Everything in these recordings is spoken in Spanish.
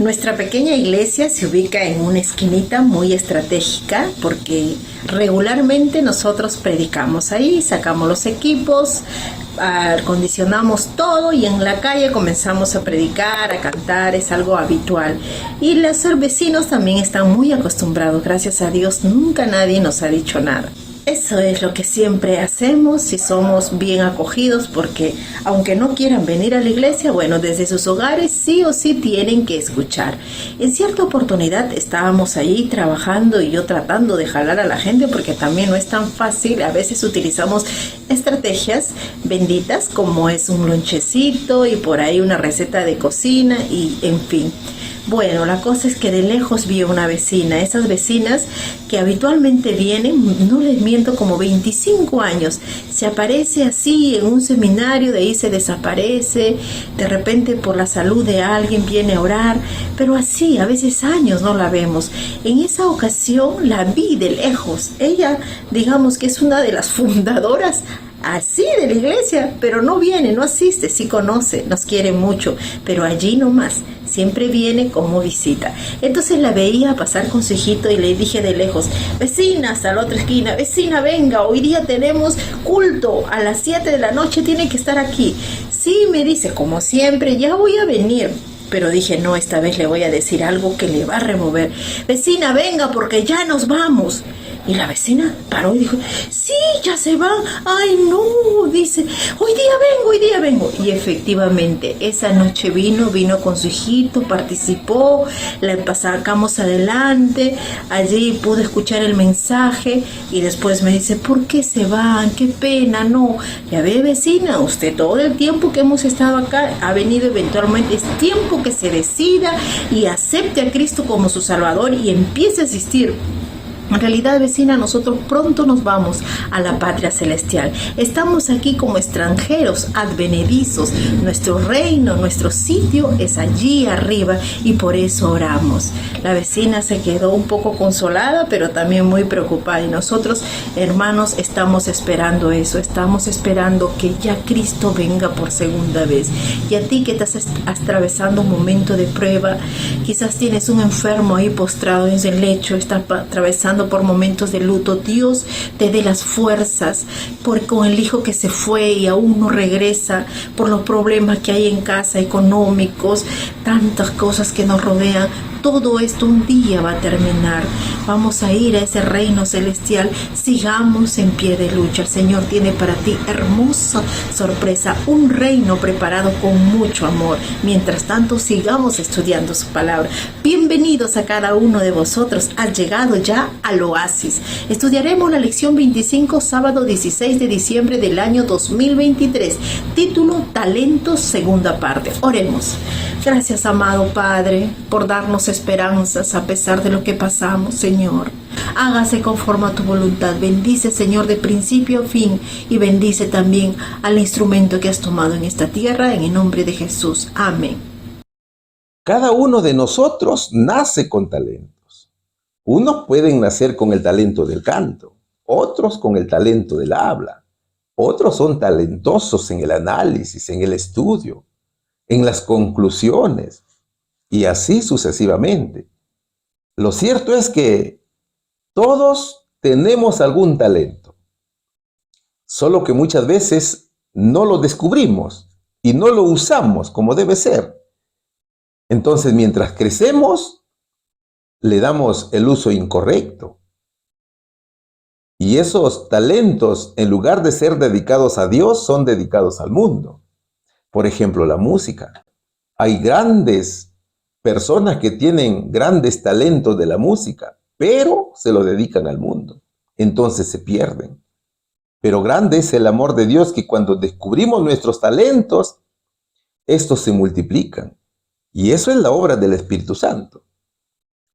Nuestra pequeña iglesia se ubica en una esquinita muy estratégica porque regularmente nosotros predicamos ahí, sacamos los equipos, acondicionamos todo y en la calle comenzamos a predicar, a cantar, es algo habitual. Y los vecinos también están muy acostumbrados, gracias a Dios, nunca nadie nos ha dicho nada. Eso es lo que siempre hacemos y somos bien acogidos porque aunque no quieran venir a la iglesia, bueno, desde sus hogares sí o sí tienen que escuchar. En cierta oportunidad estábamos ahí trabajando y yo tratando de jalar a la gente porque también no es tan fácil. A veces utilizamos estrategias benditas como es un lonchecito y por ahí una receta de cocina y en fin. Bueno, la cosa es que de lejos vi a una vecina, esas vecinas que habitualmente vienen, no les miento, como 25 años, se aparece así en un seminario, de ahí se desaparece, de repente por la salud de alguien viene a orar, pero así, a veces años no la vemos. En esa ocasión la vi de lejos, ella digamos que es una de las fundadoras así de la iglesia, pero no viene, no asiste, sí conoce, nos quiere mucho, pero allí nomás, siempre viene como visita. Entonces la veía pasar con su hijito y le dije de lejos, vecina, hasta la otra esquina, vecina, venga, hoy día tenemos culto, a las 7 de la noche tiene que estar aquí. Sí, me dice, como siempre, ya voy a venir. Pero dije, no, esta vez le voy a decir algo que le va a remover. Vecina, venga, porque ya nos vamos. Y la vecina paró y dijo, sí, ya se va. Ay, no, dice, hoy día vengo. Y efectivamente, esa noche vino con su hijito, participó, la sacamos adelante. Allí pude escuchar el mensaje y después me dice, ¿por qué se van? Qué pena, no. Ya ve, vecina, usted todo el tiempo que hemos estado acá ha venido eventualmente. Es tiempo que se decida y acepte a Cristo como su Salvador y empiece a asistir. En realidad, vecina, nosotros pronto nos vamos a la patria celestial. Estamos aquí como extranjeros, advenedizos. Nuestro reino, nuestro sitio es allí arriba y por eso oramos. La vecina se quedó un poco consolada, pero también muy preocupada. Y nosotros, hermanos, estamos esperando eso. Estamos esperando que ya Cristo venga por segunda vez. Y a ti que estás atravesando un momento de prueba, quizás tienes un enfermo ahí postrado en el lecho, estás atravesando por momentos de luto, Dios te dé las fuerzas con el hijo que se fue y aún no regresa, por los problemas que hay en casa, económicos, tantas cosas que nos rodean. Todo esto un día va a terminar. Vamos a ir a ese reino celestial. Sigamos en pie de lucha. El Señor tiene para ti hermosa sorpresa, un reino preparado con mucho amor. Mientras tanto, sigamos estudiando su palabra. Bienvenidos a cada uno de vosotros. Ha llegado ya al oasis. Estudiaremos la lección 25, sábado 16 de diciembre del año 2023. Título, Talentos, segunda parte. Oremos. Gracias, amado Padre, por darnos esperanzas a pesar de lo que pasamos, Señor. Hágase conforme a tu voluntad. Bendice, Señor, de principio a fin, y bendice también al instrumento que has tomado en esta tierra, en el nombre de Jesús. Amén. Cada uno de nosotros nace con talentos. Unos pueden nacer con el talento del canto, otros con el talento del habla, otros son talentosos en el análisis, en el estudio, en las conclusiones, y así sucesivamente. Lo cierto es que todos tenemos algún talento, solo que muchas veces no lo descubrimos y no lo usamos como debe ser. Entonces, mientras crecemos, le damos el uso incorrecto. Y esos talentos, en lugar de ser dedicados a Dios, son dedicados al mundo. Por ejemplo, la música. Hay grandes personas que tienen grandes talentos de la música, pero se lo dedican al mundo. Entonces se pierden. Pero grande es el amor de Dios, que cuando descubrimos nuestros talentos, estos se multiplican. Y eso es la obra del Espíritu Santo.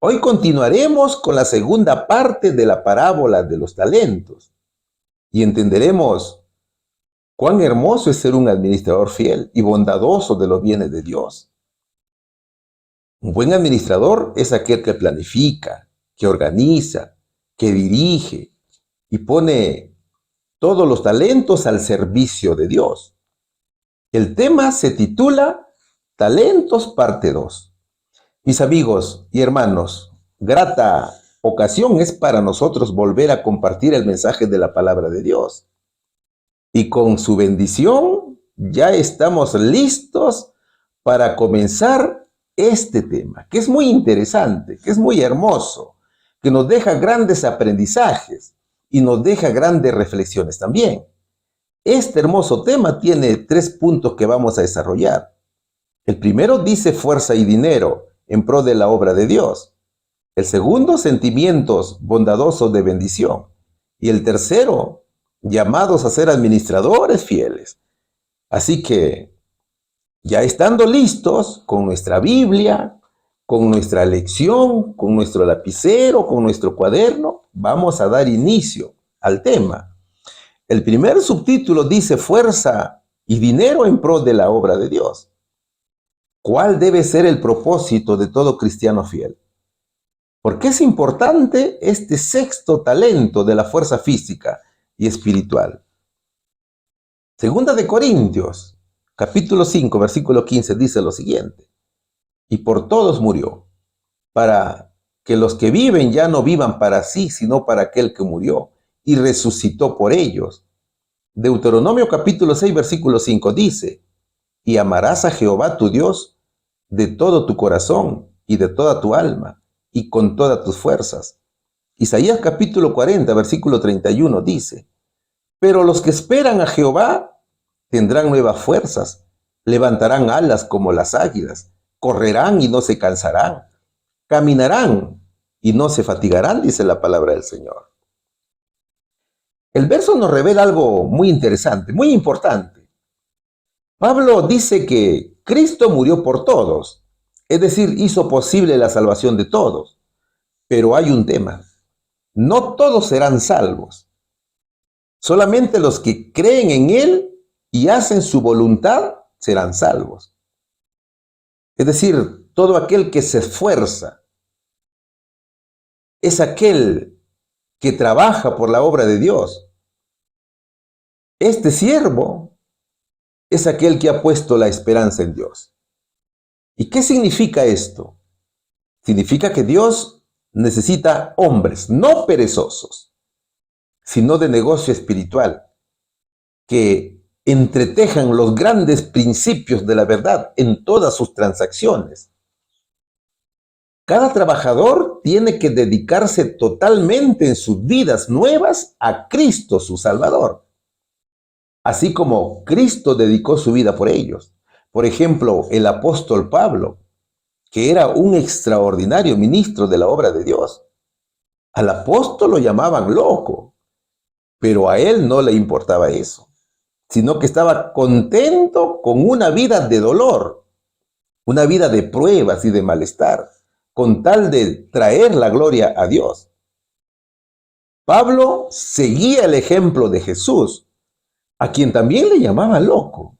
Hoy continuaremos con la segunda parte de la parábola de los talentos y entenderemos cuán hermoso es ser un administrador fiel y bondadoso de los bienes de Dios. Un buen administrador es aquel que planifica, que organiza, que dirige y pone todos los talentos al servicio de Dios. El tema se titula Talentos parte 2. Mis amigos y hermanos, grata ocasión es para nosotros volver a compartir el mensaje de la palabra de Dios. Y con su bendición ya estamos listos para comenzar este tema, que es muy interesante, que es muy hermoso, que nos deja grandes aprendizajes y nos deja grandes reflexiones también. Este hermoso tema tiene 3 puntos que vamos a desarrollar. El primero dice fuerza y dinero en pro de la obra de Dios. El segundo, sentimientos bondadosos de bendición. Y el tercero, llamados a ser administradores fieles. Así que, ya estando listos con nuestra Biblia, con nuestra lección, con nuestro lapicero, con nuestro cuaderno, vamos a dar inicio al tema. El primer subtítulo dice fuerza y dinero en pro de la obra de Dios. ¿Cuál debe ser el propósito de todo cristiano fiel? ¿Por qué es importante este sexto talento de la fuerza física y espiritual? Segunda de Corintios, capítulo 5, versículo 15, dice lo siguiente: y por todos murió, para que los que viven ya no vivan para sí, sino para aquel que murió y resucitó por ellos. Deuteronomio capítulo 6, versículo 5 dice: y amarás a Jehová tu Dios de todo tu corazón y de toda tu alma y con todas tus fuerzas. Isaías capítulo 40, versículo 31 dice: pero los que esperan a Jehová tendrán nuevas fuerzas, levantarán alas como las águilas, correrán y no se cansarán, caminarán y no se fatigarán, dice la palabra del Señor. El verso nos revela algo muy interesante, muy importante. Pablo dice que Cristo murió por todos, es decir, hizo posible la salvación de todos. Pero hay un tema: no todos serán salvos. Solamente los que creen en Él y hacen su voluntad serán salvos. Es decir, todo aquel que se esfuerza es aquel que trabaja por la obra de Dios. Este siervo es aquel que ha puesto la esperanza en Dios. ¿Y qué significa esto? Significa que Dios necesita hombres, no perezosos, sino de negocio espiritual, que entretejan los grandes principios de la verdad en todas sus transacciones. Cada trabajador tiene que dedicarse totalmente en sus vidas nuevas a Cristo, su Salvador, así como Cristo dedicó su vida por ellos. Por ejemplo, el apóstol Pablo, que era un extraordinario ministro de la obra de Dios. Al apóstol lo llamaban loco, pero a él no le importaba eso, sino que estaba contento con una vida de dolor, una vida de pruebas y de malestar, con tal de traer la gloria a Dios. Pablo seguía el ejemplo de Jesús, a quien también le llamaban loco.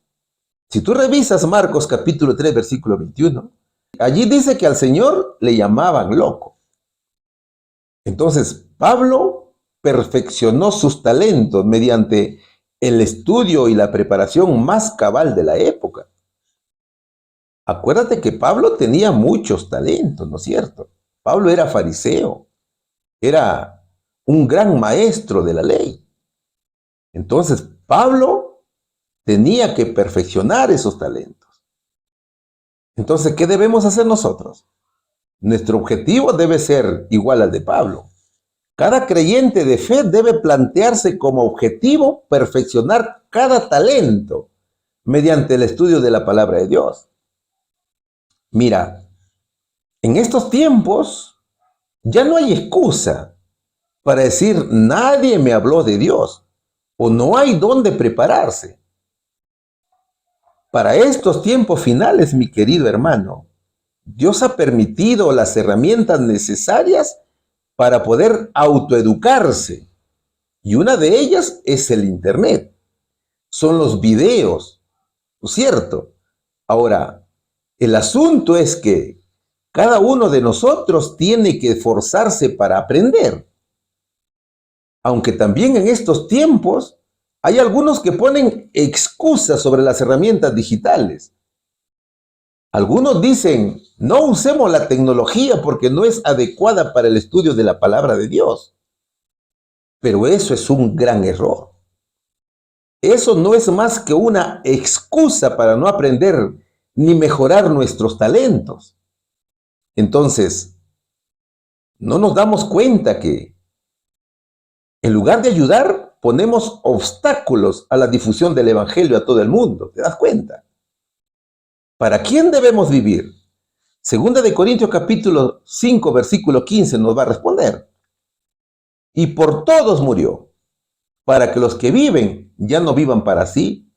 Si tú revisas Marcos capítulo 3, versículo 21, allí dice que al Señor le llamaban loco. Entonces, Pablo perfeccionó sus talentos mediante el estudio y la preparación más cabal de la época. Acuérdate que Pablo tenía muchos talentos, ¿no es cierto? Pablo era fariseo, era un gran maestro de la ley. Entonces, Pablo tenía que perfeccionar esos talentos. Entonces, ¿qué debemos hacer nosotros? Nuestro objetivo debe ser igual al de Pablo. Cada creyente de fe debe plantearse como objetivo perfeccionar cada talento mediante el estudio de la palabra de Dios. Mira, en estos tiempos ya no hay excusa para decir nadie me habló de Dios o no hay dónde prepararse. Para estos tiempos finales, mi querido hermano, Dios ha permitido las herramientas necesarias para poder autoeducarse. Y una de ellas es el Internet. Son los videos, ¿no es cierto? Ahora, el asunto es que cada uno de nosotros tiene que esforzarse para aprender. Aunque también en estos tiempos hay algunos que ponen excusas sobre las herramientas digitales. Algunos dicen, no usemos la tecnología porque no es adecuada para el estudio de la palabra de Dios. Pero eso es un gran error. Eso no es más que una excusa para no aprender ni mejorar nuestros talentos. Entonces, no nos damos cuenta que en lugar de ayudar, ponemos obstáculos a la difusión del evangelio a todo el mundo. ¿Te das cuenta? ¿Para quién debemos vivir? Segunda de Corintios capítulo 5, versículo 15 nos va a responder. Y por todos murió, para que los que viven ya no vivan para sí,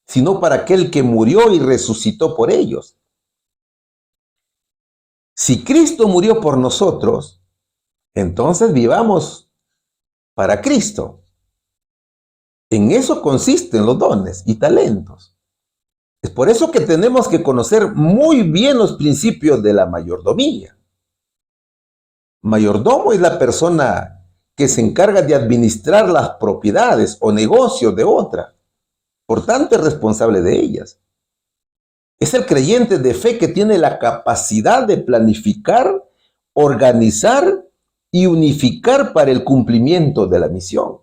sino para aquel que murió y resucitó por ellos. Si Cristo murió por nosotros, entonces vivamos para Cristo. En eso consisten los dones y talentos. Es por eso que tenemos que conocer muy bien los principios de la mayordomía. Mayordomo es la persona que se encarga de administrar las propiedades o negocios de otra. Por tanto, es responsable de ellas. Es el creyente de fe que tiene la capacidad de planificar, organizar y unificar para el cumplimiento de la misión.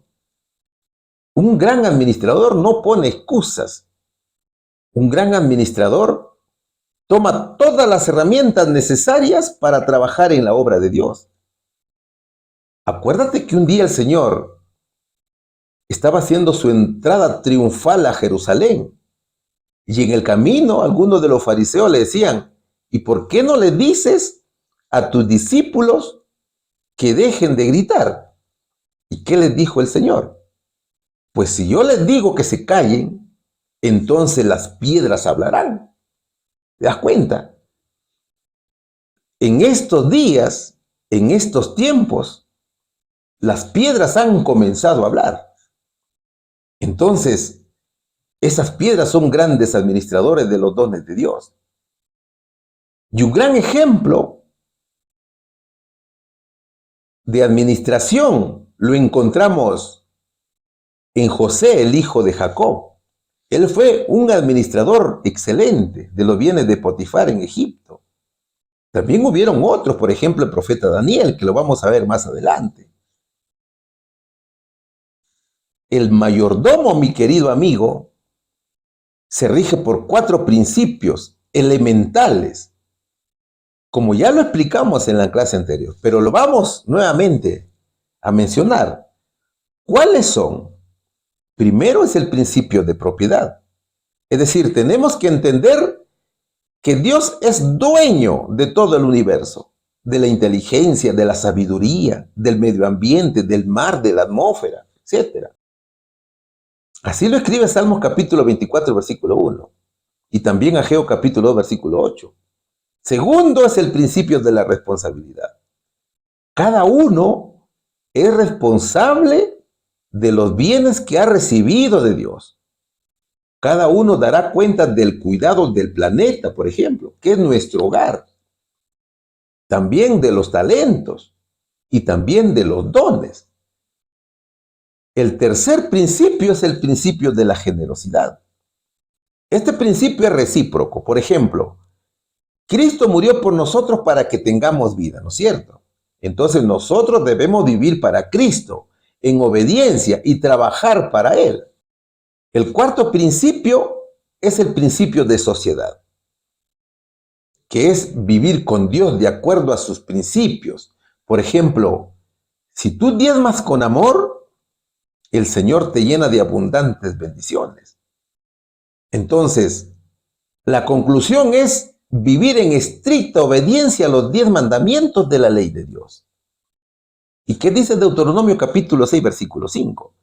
Un gran administrador no pone excusas. Un gran administrador toma todas las herramientas necesarias para trabajar en la obra de Dios. Acuérdate que un día el Señor estaba haciendo su entrada triunfal a Jerusalén. Y en el camino, algunos de los fariseos le decían, ¿y por qué no le dices a tus discípulos que dejen de gritar? ¿Y qué les dijo el Señor? Pues si yo les digo que se callen, entonces las piedras hablarán. ¿Te das cuenta? En estos días, en estos tiempos, las piedras han comenzado a hablar. Entonces, esas piedras son grandes administradores de los dones de Dios. Y un gran ejemplo de administración lo encontramos en José, el hijo de Jacob. Él fue un administrador excelente de los bienes de Potifar en Egipto. También hubieron otros, por ejemplo, el profeta Daniel, que lo vamos a ver más adelante. El mayordomo, mi querido amigo, se rige por 4 principios elementales, como ya lo explicamos en la clase anterior, pero lo vamos nuevamente a mencionar. ¿Cuáles son? Primero es el principio de propiedad. Es decir, tenemos que entender que Dios es dueño de todo el universo, de la inteligencia, de la sabiduría, del medio ambiente, del mar, de la atmósfera, etc. Así lo escribe Salmos capítulo 24, versículo 1, y también Ageo capítulo 2, versículo 8. Segundo es el principio de la responsabilidad. Cada uno es responsable de los bienes que ha recibido de Dios. Cada uno dará cuenta del cuidado del planeta, por ejemplo, que es nuestro hogar. También de los talentos y también de los dones. El tercer principio es el principio de la generosidad. Este principio es recíproco. Por ejemplo, Cristo murió por nosotros para que tengamos vida, ¿no es cierto? Entonces nosotros debemos vivir para Cristo, en obediencia y trabajar para Él. El cuarto principio es el principio de sociedad, que es vivir con Dios de acuerdo a sus principios. Por ejemplo, si tú diezmas con amor, el Señor te llena de abundantes bendiciones. Entonces, la conclusión es vivir en estricta obediencia a los 10 mandamientos de la ley de Dios. ¿Y qué dice Deuteronomio capítulo 6, versículo 5?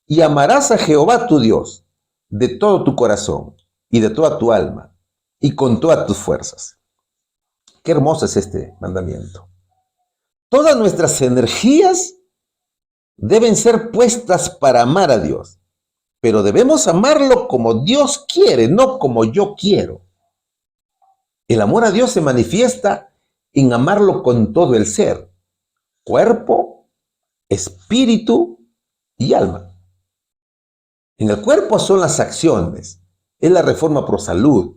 Y amarás a Jehová tu Dios de todo tu corazón y de toda tu alma y con todas tus fuerzas. Qué hermoso es este mandamiento. Todas nuestras energías deben ser puestas para amar a Dios, pero debemos amarlo como Dios quiere, no como yo quiero. El amor a Dios se manifiesta en amarlo con todo el ser, cuerpo, espíritu y alma. En el cuerpo son las acciones, es la reforma pro salud,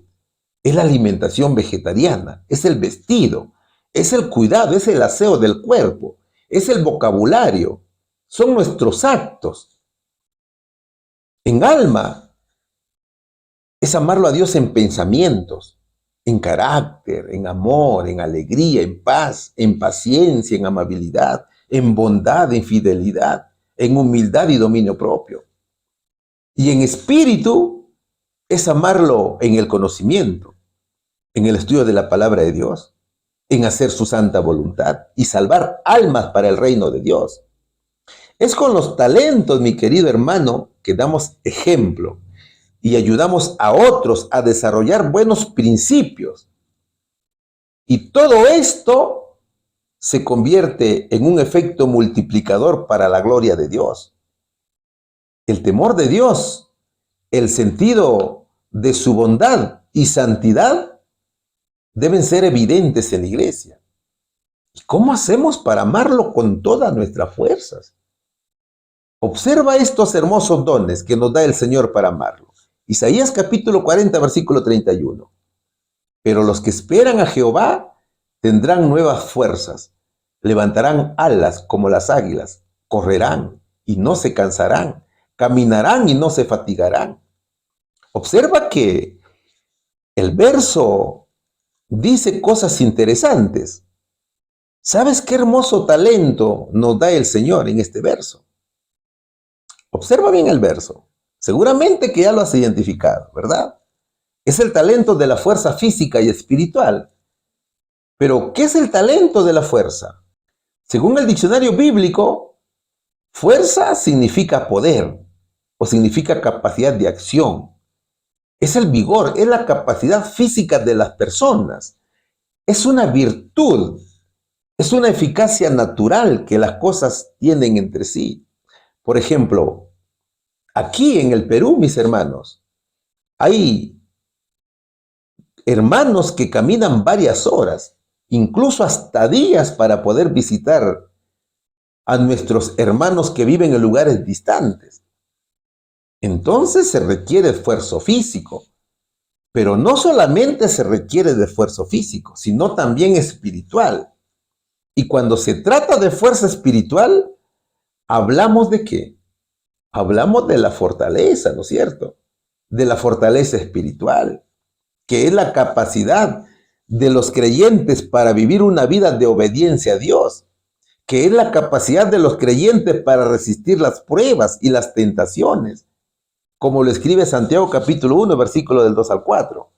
es la alimentación vegetariana, es el vestido, es el cuidado, es el aseo del cuerpo, es el vocabulario, son nuestros actos. En alma es amarlo a Dios en pensamientos, en carácter, en amor, en alegría, en paz, en paciencia, en amabilidad, en bondad, en fidelidad, en humildad y dominio propio. Y en espíritu es amarlo en el conocimiento, en el estudio de la palabra de Dios, en hacer su santa voluntad y salvar almas para el reino de Dios. Es con los talentos, mi querido hermano, que damos ejemplo y ayudamos a otros a desarrollar buenos principios. Y todo esto se convierte en un efecto multiplicador para la gloria de Dios. El temor de Dios, el sentido de su bondad y santidad deben ser evidentes en la iglesia. ¿Y cómo hacemos para amarlo con todas nuestras fuerzas? Observa estos hermosos dones que nos da el Señor para amarlo. Isaías capítulo 40, versículo 31. Pero los que esperan a Jehová tendrán nuevas fuerzas, levantarán alas como las águilas, correrán y no se cansarán, caminarán y no se fatigarán. Observa que el verso dice cosas interesantes. ¿Sabes qué hermoso talento nos da el Señor en este verso? Observa bien el verso. Seguramente que ya lo has identificado, ¿verdad? Es el talento de la fuerza física y espiritual. Pero, ¿qué es el talento de la fuerza? Según el diccionario bíblico, fuerza significa poder o significa capacidad de acción. Es el vigor, es la capacidad física de las personas. Es una virtud, es una eficacia natural que las cosas tienen entre sí. Por ejemplo, aquí en el Perú, mis hermanos, hay hermanos que caminan varias horas, incluso hasta días para poder visitar a nuestros hermanos que viven en lugares distantes. Entonces se requiere esfuerzo físico, pero no solamente se requiere de esfuerzo físico, sino también espiritual. Y cuando se trata de fuerza espiritual, ¿hablamos de qué? Hablamos de la fortaleza, ¿no es cierto? De la fortaleza espiritual, que es la capacidad de los creyentes para vivir una vida de obediencia a Dios, que es la capacidad de los creyentes para resistir las pruebas y las tentaciones, como lo escribe Santiago capítulo 1, versículo del 2 al 4.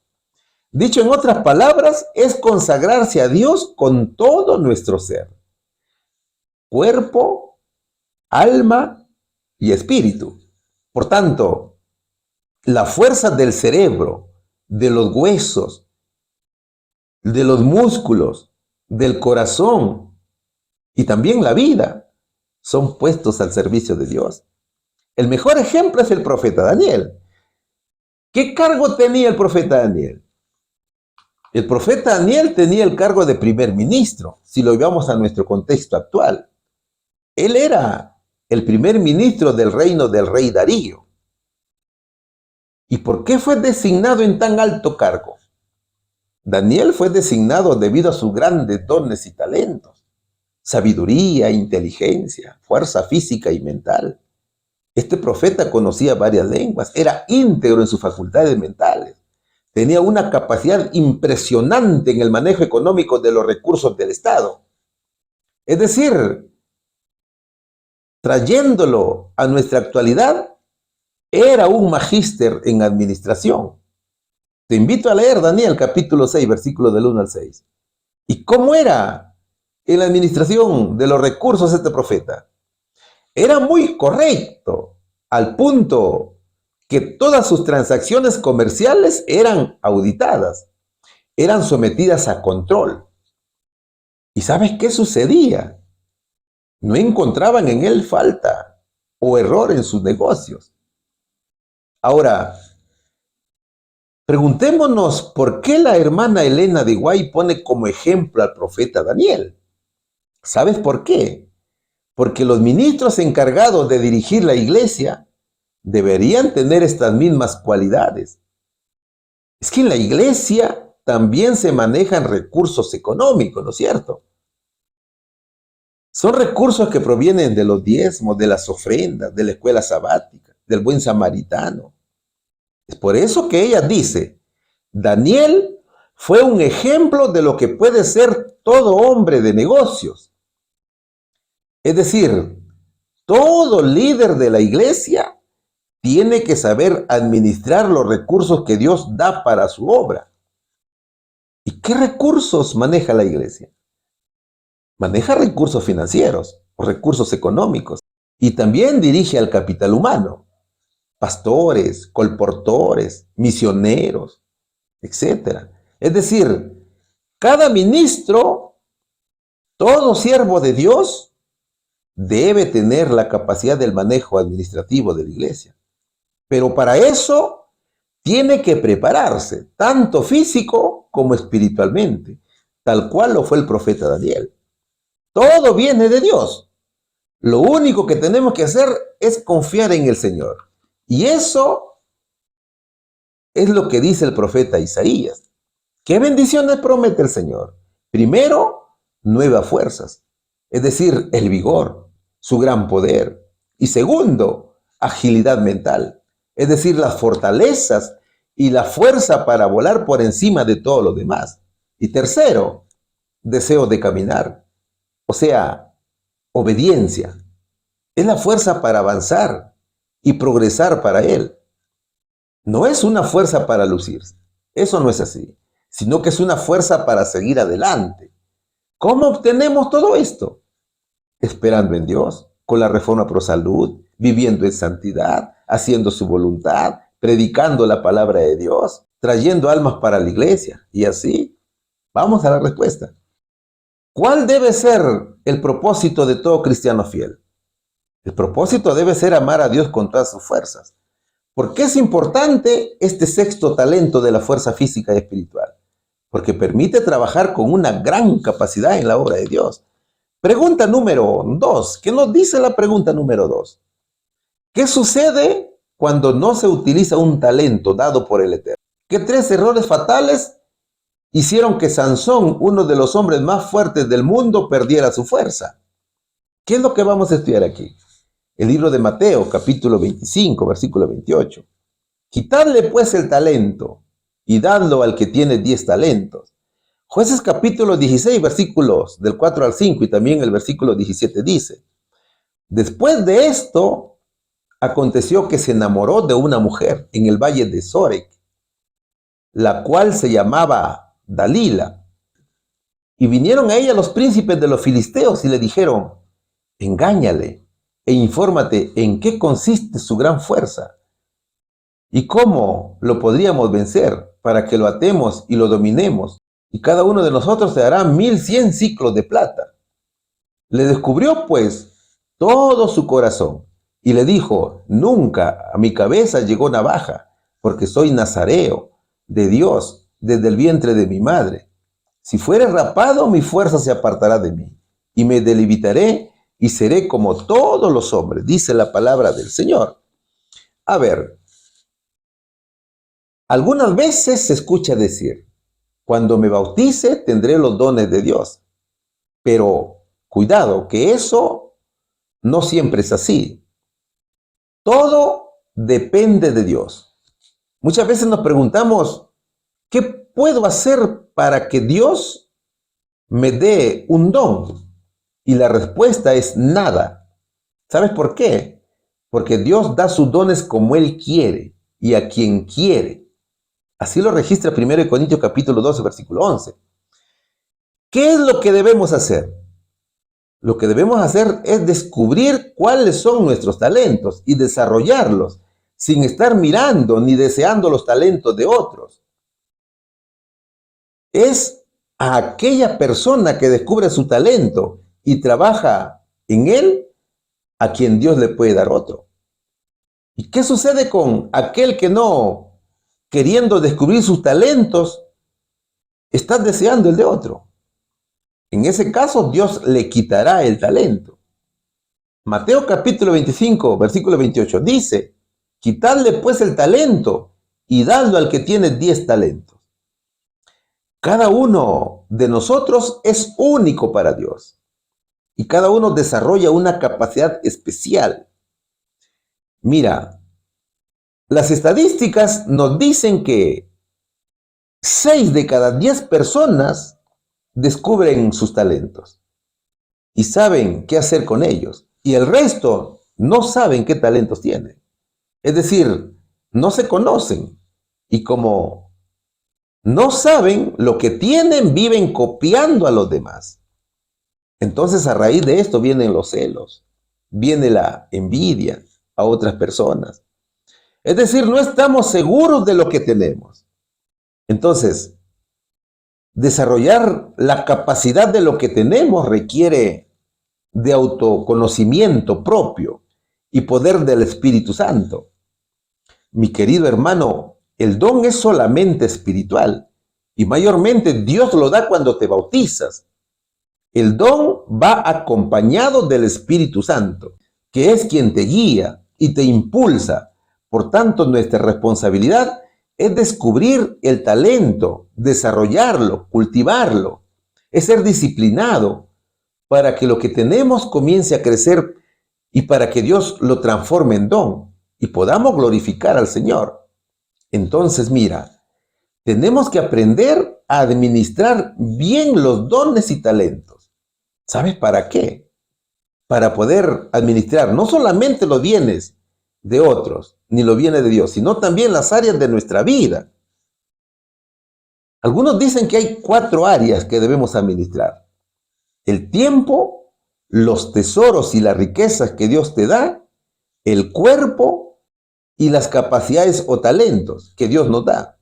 Dicho en otras palabras, es consagrarse a Dios con todo nuestro ser, cuerpo, alma y espíritu. Por tanto, la fuerza del cerebro, de los huesos, de los músculos, del corazón y también la vida son puestos al servicio de Dios. El mejor ejemplo es el profeta Daniel. ¿Qué cargo tenía el profeta Daniel? El profeta Daniel tenía el cargo de primer ministro, si lo llevamos a nuestro contexto actual. Él era el primer ministro del reino del rey Darío. ¿Y por qué fue designado en tan alto cargo? Daniel fue designado debido a sus grandes dones y talentos, sabiduría, inteligencia, fuerza física y mental. Este profeta conocía varias lenguas, era íntegro en sus facultades mentales, tenía una capacidad impresionante en el manejo económico de los recursos del Estado. Es decir, trayéndolo a nuestra actualidad, era un magíster en administración. Te invito a leer Daniel capítulo 6, versículos del 1 al 6. ¿Y cómo era en la administración de los recursos este profeta? Era muy correcto, al punto que todas sus transacciones comerciales eran auditadas, eran sometidas a control. ¿Y sabes qué sucedía? No encontraban en él falta o error en sus negocios. Ahora, preguntémonos por qué la hermana Elena de White pone como ejemplo al profeta Daniel. ¿Sabes por qué? Porque los ministros encargados de dirigir la iglesia deberían tener estas mismas cualidades. Es que en la iglesia también se manejan recursos económicos, ¿no es cierto? Son recursos que provienen de los diezmos, de las ofrendas, de la escuela sabática, del buen samaritano. Es por eso que ella dice, Daniel fue un ejemplo de lo que puede ser todo hombre de negocios. Es decir, todo líder de la iglesia tiene que saber administrar los recursos que Dios da para su obra. ¿Y qué recursos maneja la iglesia? Maneja recursos financieros o recursos económicos y también dirige al capital humano, pastores, colportores, misioneros, etc. Es decir, cada ministro, todo siervo de Dios, debe tener la capacidad del manejo administrativo de la iglesia. Pero para eso tiene que prepararse, tanto físico como espiritualmente, tal cual lo fue el profeta Daniel. Todo viene de Dios. Lo único que tenemos que hacer es confiar en el Señor. Y eso es lo que dice el profeta Isaías. ¿Qué bendiciones promete el Señor? Primero, nuevas fuerzas, es decir, el vigor, su gran poder. Y segundo, agilidad mental, es decir, las fortalezas y la fuerza para volar por encima de todo lo demás. Y tercero, deseo de caminar. O sea, obediencia. Es la fuerza para avanzar y progresar para Él. No es una fuerza para lucirse. Eso no es así. Sino que es una fuerza para seguir adelante. ¿Cómo obtenemos todo esto? Esperando en Dios, con la reforma pro salud, viviendo en santidad, haciendo su voluntad, predicando la palabra de Dios, trayendo almas para la iglesia. Y así, vamos a la respuesta. ¿Cuál debe ser el propósito de todo cristiano fiel? El propósito debe ser amar a Dios con todas sus fuerzas. ¿Por qué es importante este sexto talento de la fuerza física y espiritual? Porque permite trabajar con una gran capacidad en la obra de Dios. Pregunta número 2. ¿Qué nos dice la pregunta número 2? ¿Qué sucede cuando no se utiliza un talento dado por el Eterno? ¿Qué 3 errores fatales hicieron que Sansón, uno de los hombres más fuertes del mundo, perdiera su fuerza? ¿Qué es lo que vamos a estudiar aquí? El libro de Mateo, capítulo 25, versículo 28. Quitadle pues el talento y dadlo al que tiene 10 talentos. Jueces capítulo 16, versículos del 4 al 5 y también el versículo 17 dice, después de esto, aconteció que se enamoró de una mujer en el valle de Sorek, la cual se llamaba Dalila. Y vinieron a ella los príncipes de los filisteos y le dijeron, engáñale e infórmate en qué consiste su gran fuerza y cómo lo podríamos vencer para que lo atemos y lo dominemos. Y cada uno de nosotros te dará 1100 siclos de plata. Le descubrió pues todo su corazón y le dijo, nunca a mi cabeza llegó navaja, porque soy nazareo de Dios desde el vientre de mi madre. Si fuere rapado, mi fuerza se apartará de mí y me debilitaré y seré como todos los hombres, dice la palabra del Señor. A ver, algunas veces se escucha decir, cuando me bautice tendré los dones de Dios. Pero cuidado, que eso no siempre es así. Todo depende de Dios. Muchas veces nos preguntamos, ¿qué puedo hacer para que Dios me dé un don? Y la respuesta es nada. ¿Sabes por qué? Porque Dios da sus dones como Él quiere y a quien quiere. Así lo registra 1 Corintios capítulo 12, versículo 11. ¿Qué es lo que debemos hacer? Lo que debemos hacer es descubrir cuáles son nuestros talentos y desarrollarlos sin estar mirando ni deseando los talentos de otros. Es a aquella persona que descubre su talento y trabaja en él a quien Dios le puede dar otro. ¿Y qué sucede con aquel que no, queriendo descubrir sus talentos, está deseando el de otro? En ese caso, Dios le quitará el talento. Mateo capítulo 25, versículo 28 dice, quitadle pues el talento y dadlo al que tiene 10 talentos. Cada uno de nosotros es único para Dios y cada uno desarrolla una capacidad especial. Mira, las estadísticas nos dicen que 6 de cada 10 personas descubren sus talentos y saben qué hacer con ellos, y el resto no saben qué talentos tienen. Es decir, no se conocen, y como no saben lo que tienen, viven copiando a los demás. Entonces, a raíz de esto vienen los celos, viene la envidia a otras personas. Es decir, no estamos seguros de lo que tenemos. Entonces, desarrollar la capacidad de lo que tenemos requiere de autoconocimiento propio y poder del Espíritu Santo. Mi querido hermano, el don es solamente espiritual y mayormente Dios lo da cuando te bautizas. El don va acompañado del Espíritu Santo, que es quien te guía y te impulsa. Por tanto, nuestra responsabilidad es descubrir el talento, desarrollarlo, cultivarlo, es ser disciplinado para que lo que tenemos comience a crecer y para que Dios lo transforme en don y podamos glorificar al Señor. Entonces, mira, tenemos que aprender a administrar bien los dones y talentos. ¿Sabes para qué? Para poder administrar no solamente los bienes de otros, ni los bienes de Dios, sino también las áreas de nuestra vida. Algunos dicen que hay 4 áreas que debemos administrar: el tiempo, los tesoros y las riquezas que Dios te da, el cuerpo y las capacidades o talentos que Dios nos da.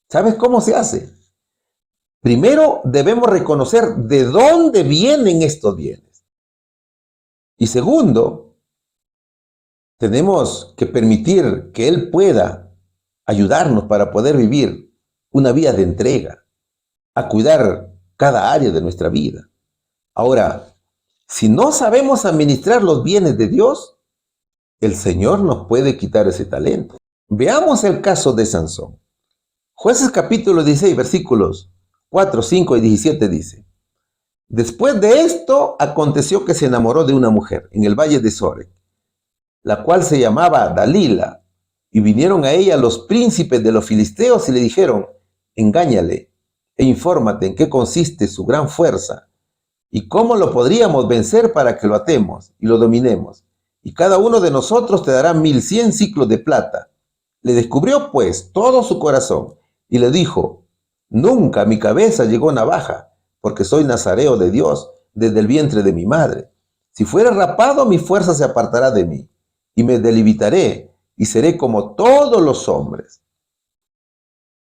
¿Sabes cómo se hace? Primero debemos reconocer de dónde vienen estos bienes. Y segundo, tenemos que permitir que Él pueda ayudarnos para poder vivir una vida de entrega, a cuidar cada área de nuestra vida. Ahora, si no sabemos administrar los bienes de Dios, el Señor nos puede quitar ese talento. Veamos el caso de Sansón. Jueces capítulo 16, versículos 4, 5 y 17 dice: Después de esto, aconteció que se enamoró de una mujer en el valle de Sorek, la cual se llamaba Dalila, y vinieron a ella los príncipes de los filisteos y le dijeron: Engáñale e infórmate en qué consiste su gran fuerza y cómo lo podríamos vencer para que lo atemos y lo dominemos. Y cada uno de nosotros te dará 1100 siclos de plata. Le descubrió pues todo su corazón y le dijo: Nunca a mi cabeza llegó navaja, porque soy nazareo de Dios desde el vientre de mi madre. Si fuera rapado, mi fuerza se apartará de mí, y me debilitaré, y seré como todos los hombres.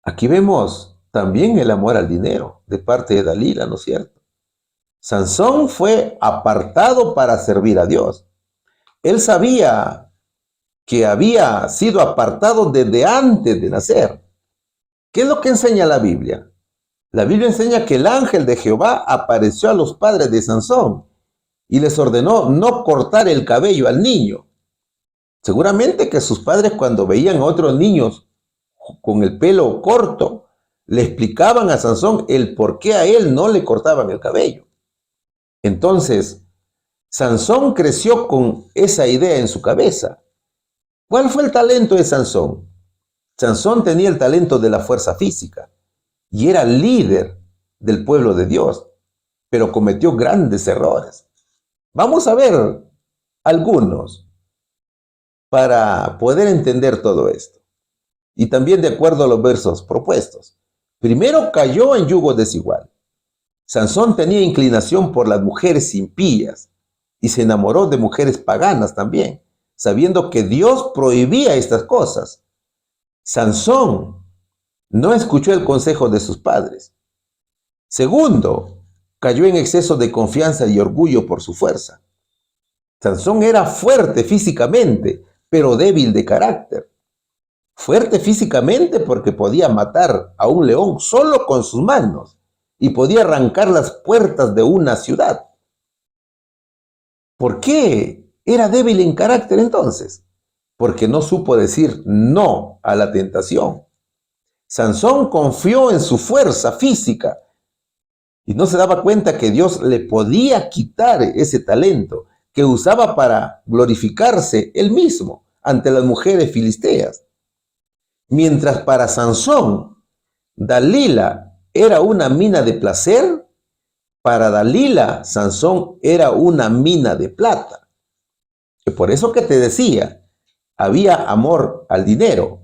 Aquí vemos también el amor al dinero de parte de Dalila, ¿no es cierto? Sansón fue apartado para servir a Dios. Él sabía que había sido apartado desde antes de nacer. ¿Qué es lo que enseña la Biblia? La Biblia enseña que el ángel de Jehová apareció a los padres de Sansón y les ordenó no cortar el cabello al niño. Seguramente que sus padres, cuando veían a otros niños con el pelo corto, le explicaban a Sansón el por qué a él no le cortaban el cabello. Entonces, Sansón creció con esa idea en su cabeza. ¿Cuál fue el talento de Sansón? Sansón tenía el talento de la fuerza física y era líder del pueblo de Dios, pero cometió grandes errores. Vamos a ver algunos para poder entender todo esto. Y también de acuerdo a los versos propuestos. Primero, cayó en yugo desigual. Sansón tenía inclinación por las mujeres impías y se enamoró de mujeres paganas también, sabiendo que Dios prohibía estas cosas. Sansón no escuchó el consejo de sus padres. Segundo, cayó en exceso de confianza y orgullo por su fuerza. Sansón era fuerte físicamente, pero débil de carácter. Fuerte físicamente porque podía matar a un león solo con sus manos y podía arrancar las puertas de una ciudad. ¿Por qué era débil en carácter entonces? porque no supo decir no a la tentación. Sansón confió en su fuerza física y no se daba cuenta que Dios le podía quitar ese talento que usaba para glorificarse él mismo ante las mujeres filisteas. Mientras para Sansón, Dalila era una mina de placer, para Dalila, Sansón era una mina de plata. Y por eso que te decía, había amor al dinero.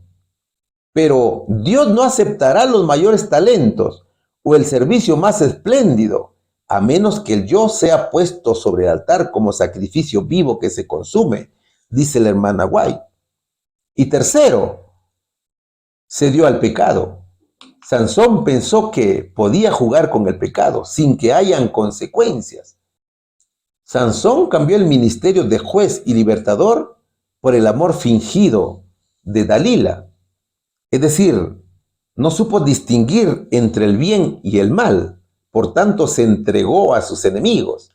Pero Dios no aceptará los mayores talentos o el servicio más espléndido, a menos que el yo sea puesto sobre el altar como sacrificio vivo que se consume, dice la hermana White. Y tercero, se dio al pecado. Sansón pensó que podía jugar con el pecado sin que hayan consecuencias. Sansón cambió el ministerio de juez y libertador por el amor fingido de Dalila. Es decir, no supo distinguir entre el bien y el mal, por tanto se entregó a sus enemigos.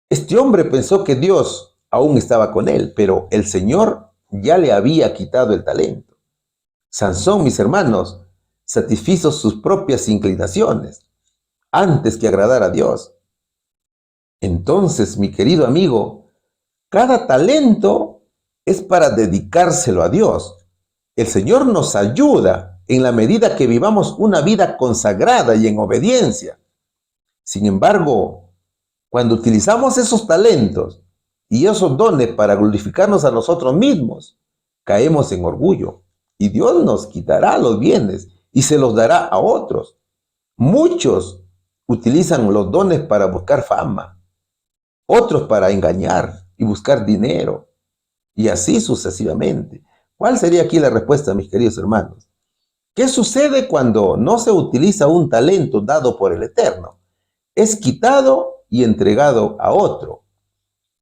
Este hombre pensó que Dios aún estaba con él, pero el Señor ya le había quitado el talento. Sansón, mis hermanos, satisfizo sus propias inclinaciones antes que agradar a Dios. Entonces, mi querido amigo, cada talento es para dedicárselo a Dios. El Señor nos ayuda en la medida que vivamos una vida consagrada y en obediencia. Sin embargo, cuando utilizamos esos talentos y esos dones para glorificarnos a nosotros mismos, caemos en orgullo y Dios nos quitará los bienes y se los dará a otros. Muchos utilizan los dones para buscar fama, otros para engañar y buscar dinero, y así sucesivamente. ¿Cuál sería aquí la respuesta, mis queridos hermanos? ¿Qué sucede cuando no se utiliza un talento dado por el Eterno? Es quitado y entregado a otro.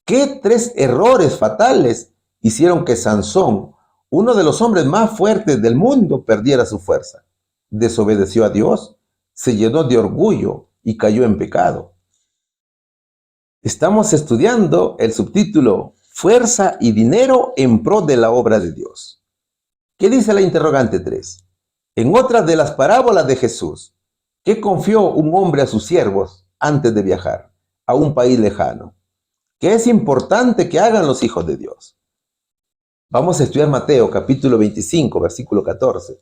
¿Qué tres errores fatales hicieron que Sansón, uno de los hombres más fuertes del mundo, perdiera su fuerza? Desobedeció a Dios, se llenó de orgullo y cayó en pecado. Estamos estudiando el subtítulo Fuerza y dinero en pro de la obra de Dios. ¿Qué dice la interrogante 3? En otra de las parábolas de Jesús, ¿qué confió un hombre a sus siervos antes de viajar a un país lejano? ¿Qué es importante que hagan los hijos de Dios? Vamos a estudiar Mateo capítulo 25, versículo 14.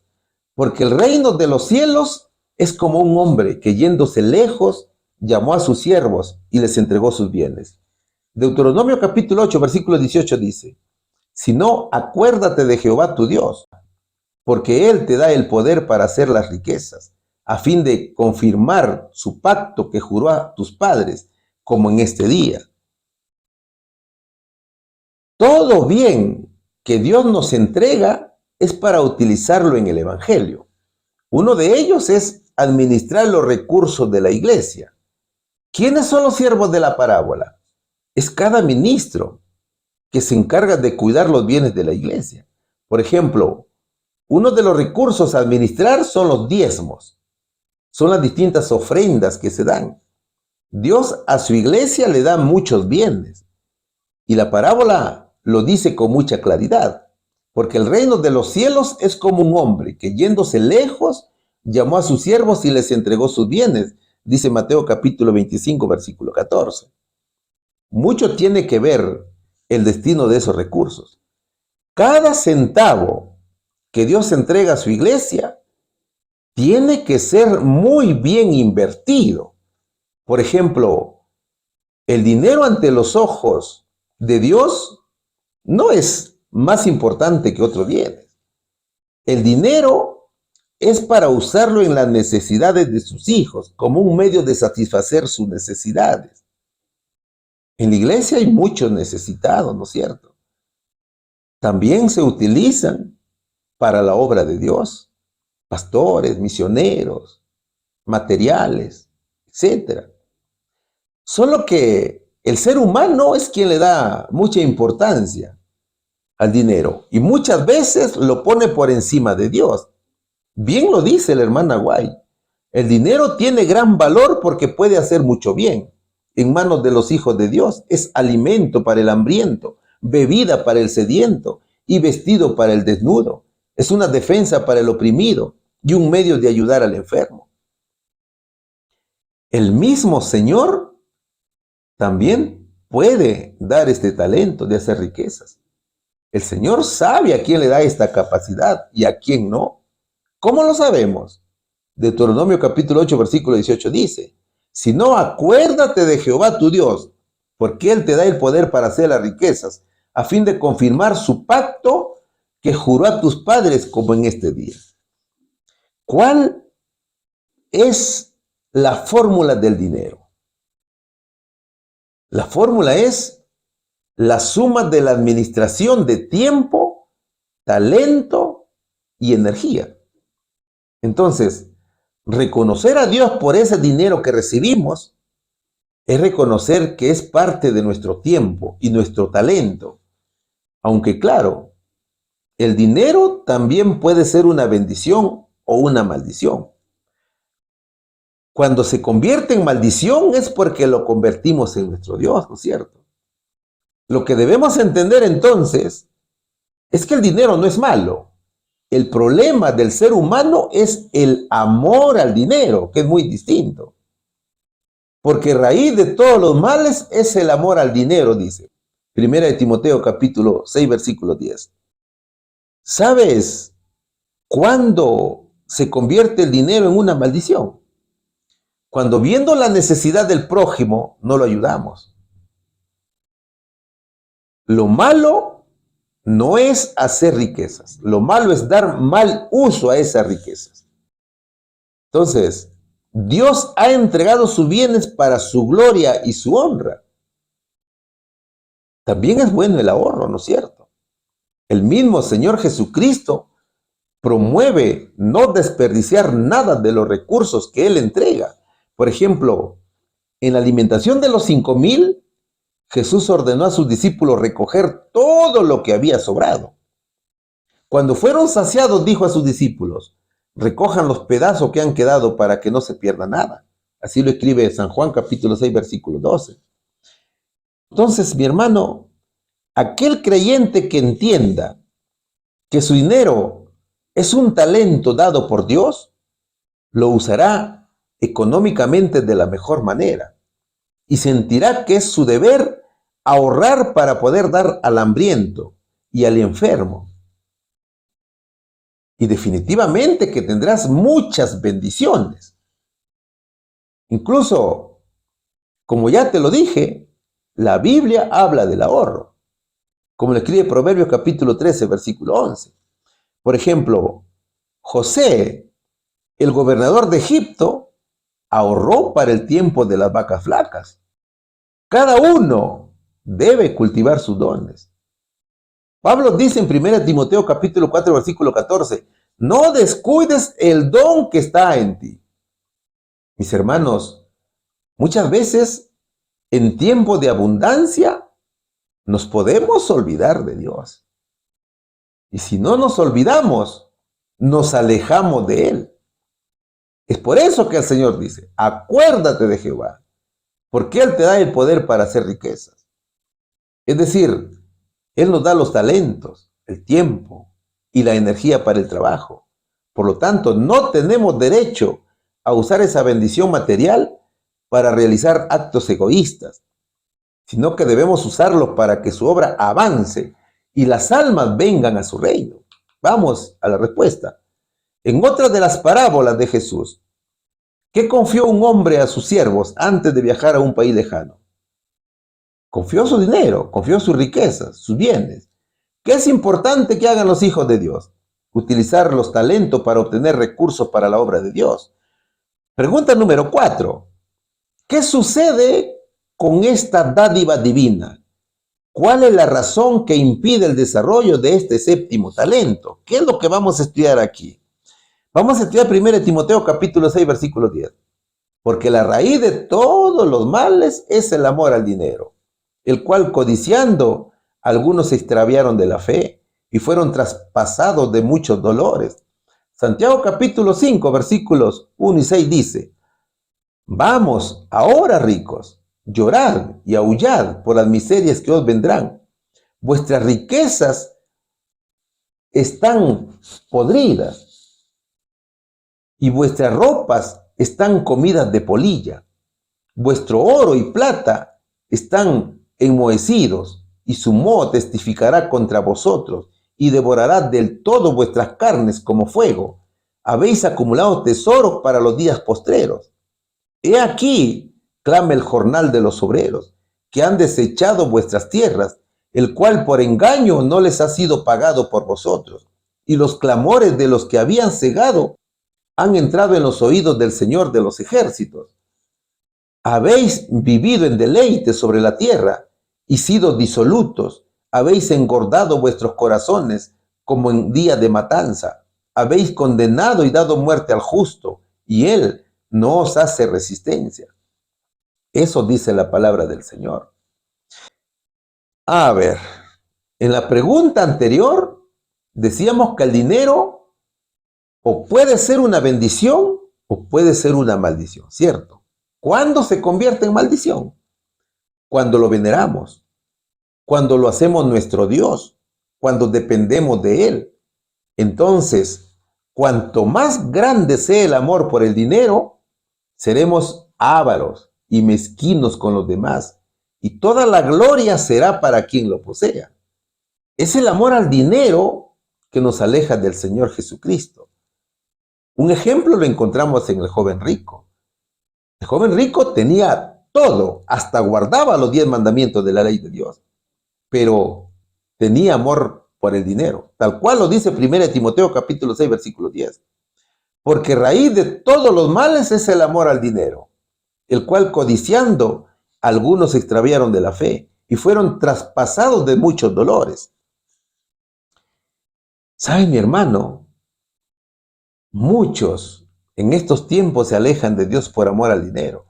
Porque el reino de los cielos es como un hombre que yéndose lejos llamó a sus siervos y les entregó sus bienes. Deuteronomio capítulo 8, versículo 18 dice: Si no, acuérdate de Jehová tu Dios, porque Él te da el poder para hacer las riquezas, a fin de confirmar su pacto que juró a tus padres, como en este día. Todo bien que Dios nos entrega es para utilizarlo en el Evangelio. Uno de ellos es administrar los recursos de la iglesia. ¿Quiénes son los siervos de la parábola? Es cada ministro que se encarga de cuidar los bienes de la iglesia. Por ejemplo, uno de los recursos a administrar son los diezmos. Son las distintas ofrendas que se dan. Dios a su iglesia le da muchos bienes. Y la parábola lo dice con mucha claridad. Porque el reino de los cielos es como un hombre que yéndose lejos llamó a sus siervos y les entregó sus bienes. Dice Mateo capítulo 25, versículo 14. Mucho tiene que ver el destino de esos recursos. Cada centavo que Dios entrega a su iglesia tiene que ser muy bien invertido. Por ejemplo, el dinero ante los ojos de Dios no es más importante que otros bienes. El dinero es para usarlo en las necesidades de sus hijos, como un medio de satisfacer sus necesidades. En la iglesia hay muchos necesitados, ¿no es cierto? También se utilizan para la obra de Dios, pastores, misioneros, materiales, etc. Solo que el ser humano es quien le da mucha importancia al dinero y muchas veces lo pone por encima de Dios. Bien lo dice la hermana White. El dinero tiene gran valor porque puede hacer mucho bien. En manos de los hijos de Dios es alimento para el hambriento, bebida para el sediento y vestido para el desnudo. Es una defensa para el oprimido y un medio de ayudar al enfermo. El mismo Señor también puede dar este talento de hacer riquezas. El Señor sabe a quién le da esta capacidad y a quién no. ¿Cómo lo sabemos? Deuteronomio capítulo 8, versículo 18 dice: si no, acuérdate de Jehová tu Dios, porque Él te da el poder para hacer las riquezas, a fin de confirmar su pacto que juró a tus padres como en este día. ¿Cuál es la fórmula del dinero? La fórmula es la suma de la administración de tiempo, talento y energía. Entonces, reconocer a Dios por ese dinero que recibimos es reconocer que es parte de nuestro tiempo y nuestro talento. Aunque claro, el dinero también puede ser una bendición o una maldición. Cuando se convierte en maldición es porque lo convertimos en nuestro Dios, ¿no es cierto? Lo que debemos entender entonces es que el dinero no es malo. El problema del ser humano es el amor al dinero, que es muy distinto. Porque raíz de todos los males es el amor al dinero, dice. Primera de Timoteo capítulo 6, versículo 10. ¿Sabes cuándo se convierte el dinero en una maldición? Cuando viendo la necesidad del prójimo no lo ayudamos. Lo malo no es hacer riquezas. Lo malo es dar mal uso a esas riquezas. Entonces, Dios ha entregado sus bienes para su gloria y su honra. También es bueno el ahorro, ¿no es cierto? El mismo Señor Jesucristo promueve no desperdiciar nada de los recursos que Él entrega. Por ejemplo, en la alimentación de los 5,000, Jesús ordenó a sus discípulos recoger todo lo que había sobrado. Cuando fueron saciados, dijo a sus discípulos: recojan los pedazos que han quedado para que no se pierda nada. Así lo escribe San Juan capítulo 6, versículo 12. Entonces, mi hermano, aquel creyente que entienda que su dinero es un talento dado por Dios, lo usará económicamente de la mejor manera y sentirá que es su deber ahorrar para poder dar al hambriento y al enfermo. Y definitivamente que tendrás muchas bendiciones. Incluso, como ya te lo dije, la Biblia habla del ahorro, como lo escribe Proverbios capítulo 13, versículo 11. Por ejemplo, José, el gobernador de Egipto, ahorró para el tiempo de las vacas flacas. Cada uno debe cultivar sus dones. Pablo dice en 1 Timoteo capítulo 4, versículo 14, no descuides el don que está en ti. Mis hermanos, muchas veces en tiempo de abundancia nos podemos olvidar de Dios. Y si no nos olvidamos, nos alejamos de Él. Es por eso que el Señor dice, acuérdate de Jehová, porque Él te da el poder para hacer riquezas. Es decir, Él nos da los talentos, el tiempo y la energía para el trabajo. Por lo tanto, no tenemos derecho a usar esa bendición material para realizar actos egoístas, sino que debemos usarlo para que su obra avance y las almas vengan a su reino. Vamos a la respuesta. En otra de las parábolas de Jesús, ¿qué confió un hombre a sus siervos antes de viajar a un país lejano? Confió su dinero, confió sus riquezas, sus bienes. ¿Qué es importante que hagan los hijos de Dios? Utilizar los talentos para obtener recursos para la obra de Dios. Pregunta número 4. ¿Qué sucede con esta dádiva divina? ¿Cuál es la razón que impide el desarrollo de este séptimo talento? ¿Qué es lo que vamos a estudiar aquí? Vamos a estudiar 1 Timoteo capítulo 6, versículo 10. Porque la raíz de todos los males es el amor al dinero, el cual codiciando algunos se extraviaron de la fe y fueron traspasados de muchos dolores. Santiago capítulo 5, versículos 1 y 6 dice, vamos ahora ricos, llorad y aullad por las miserias que os vendrán. Vuestras riquezas están podridas y vuestras ropas están comidas de polilla. Vuestro oro y plata están enmohecidos, y su moho testificará contra vosotros, y devorará del todo vuestras carnes como fuego. Habéis acumulado tesoros para los días postreros. He aquí, clama el jornal de los obreros, que han desechado vuestras tierras, el cual por engaño no les ha sido pagado por vosotros. Y los clamores de los que habían cegado han entrado en los oídos del Señor de los ejércitos. Habéis vivido en deleite sobre la tierra y sido disolutos. Habéis engordado vuestros corazones como en día de matanza. Habéis condenado y dado muerte al justo, y él no os hace resistencia. Eso dice la palabra del Señor. A ver, en la pregunta anterior decíamos que el dinero o puede ser una bendición o puede ser una maldición, ¿cierto? ¿Cuándo se convierte en maldición? Cuando lo veneramos, cuando lo hacemos nuestro Dios, cuando dependemos de Él. Entonces, cuanto más grande sea el amor por el dinero, seremos ávaros y mezquinos con los demás, y toda la gloria será para quien lo posea. Es el amor al dinero que nos aleja del Señor Jesucristo. Un ejemplo lo encontramos en el joven rico. El joven rico tenía todo, hasta guardaba los 10 mandamientos de la ley de Dios, pero tenía amor por el dinero, tal cual lo dice 1 Timoteo capítulo 6, versículo 10. Porque raíz de todos los males es el amor al dinero, el cual codiciando algunos se extraviaron de la fe y fueron traspasados de muchos dolores. ¿Sabe, mi hermano? Muchos en estos tiempos se alejan de Dios por amor al dinero.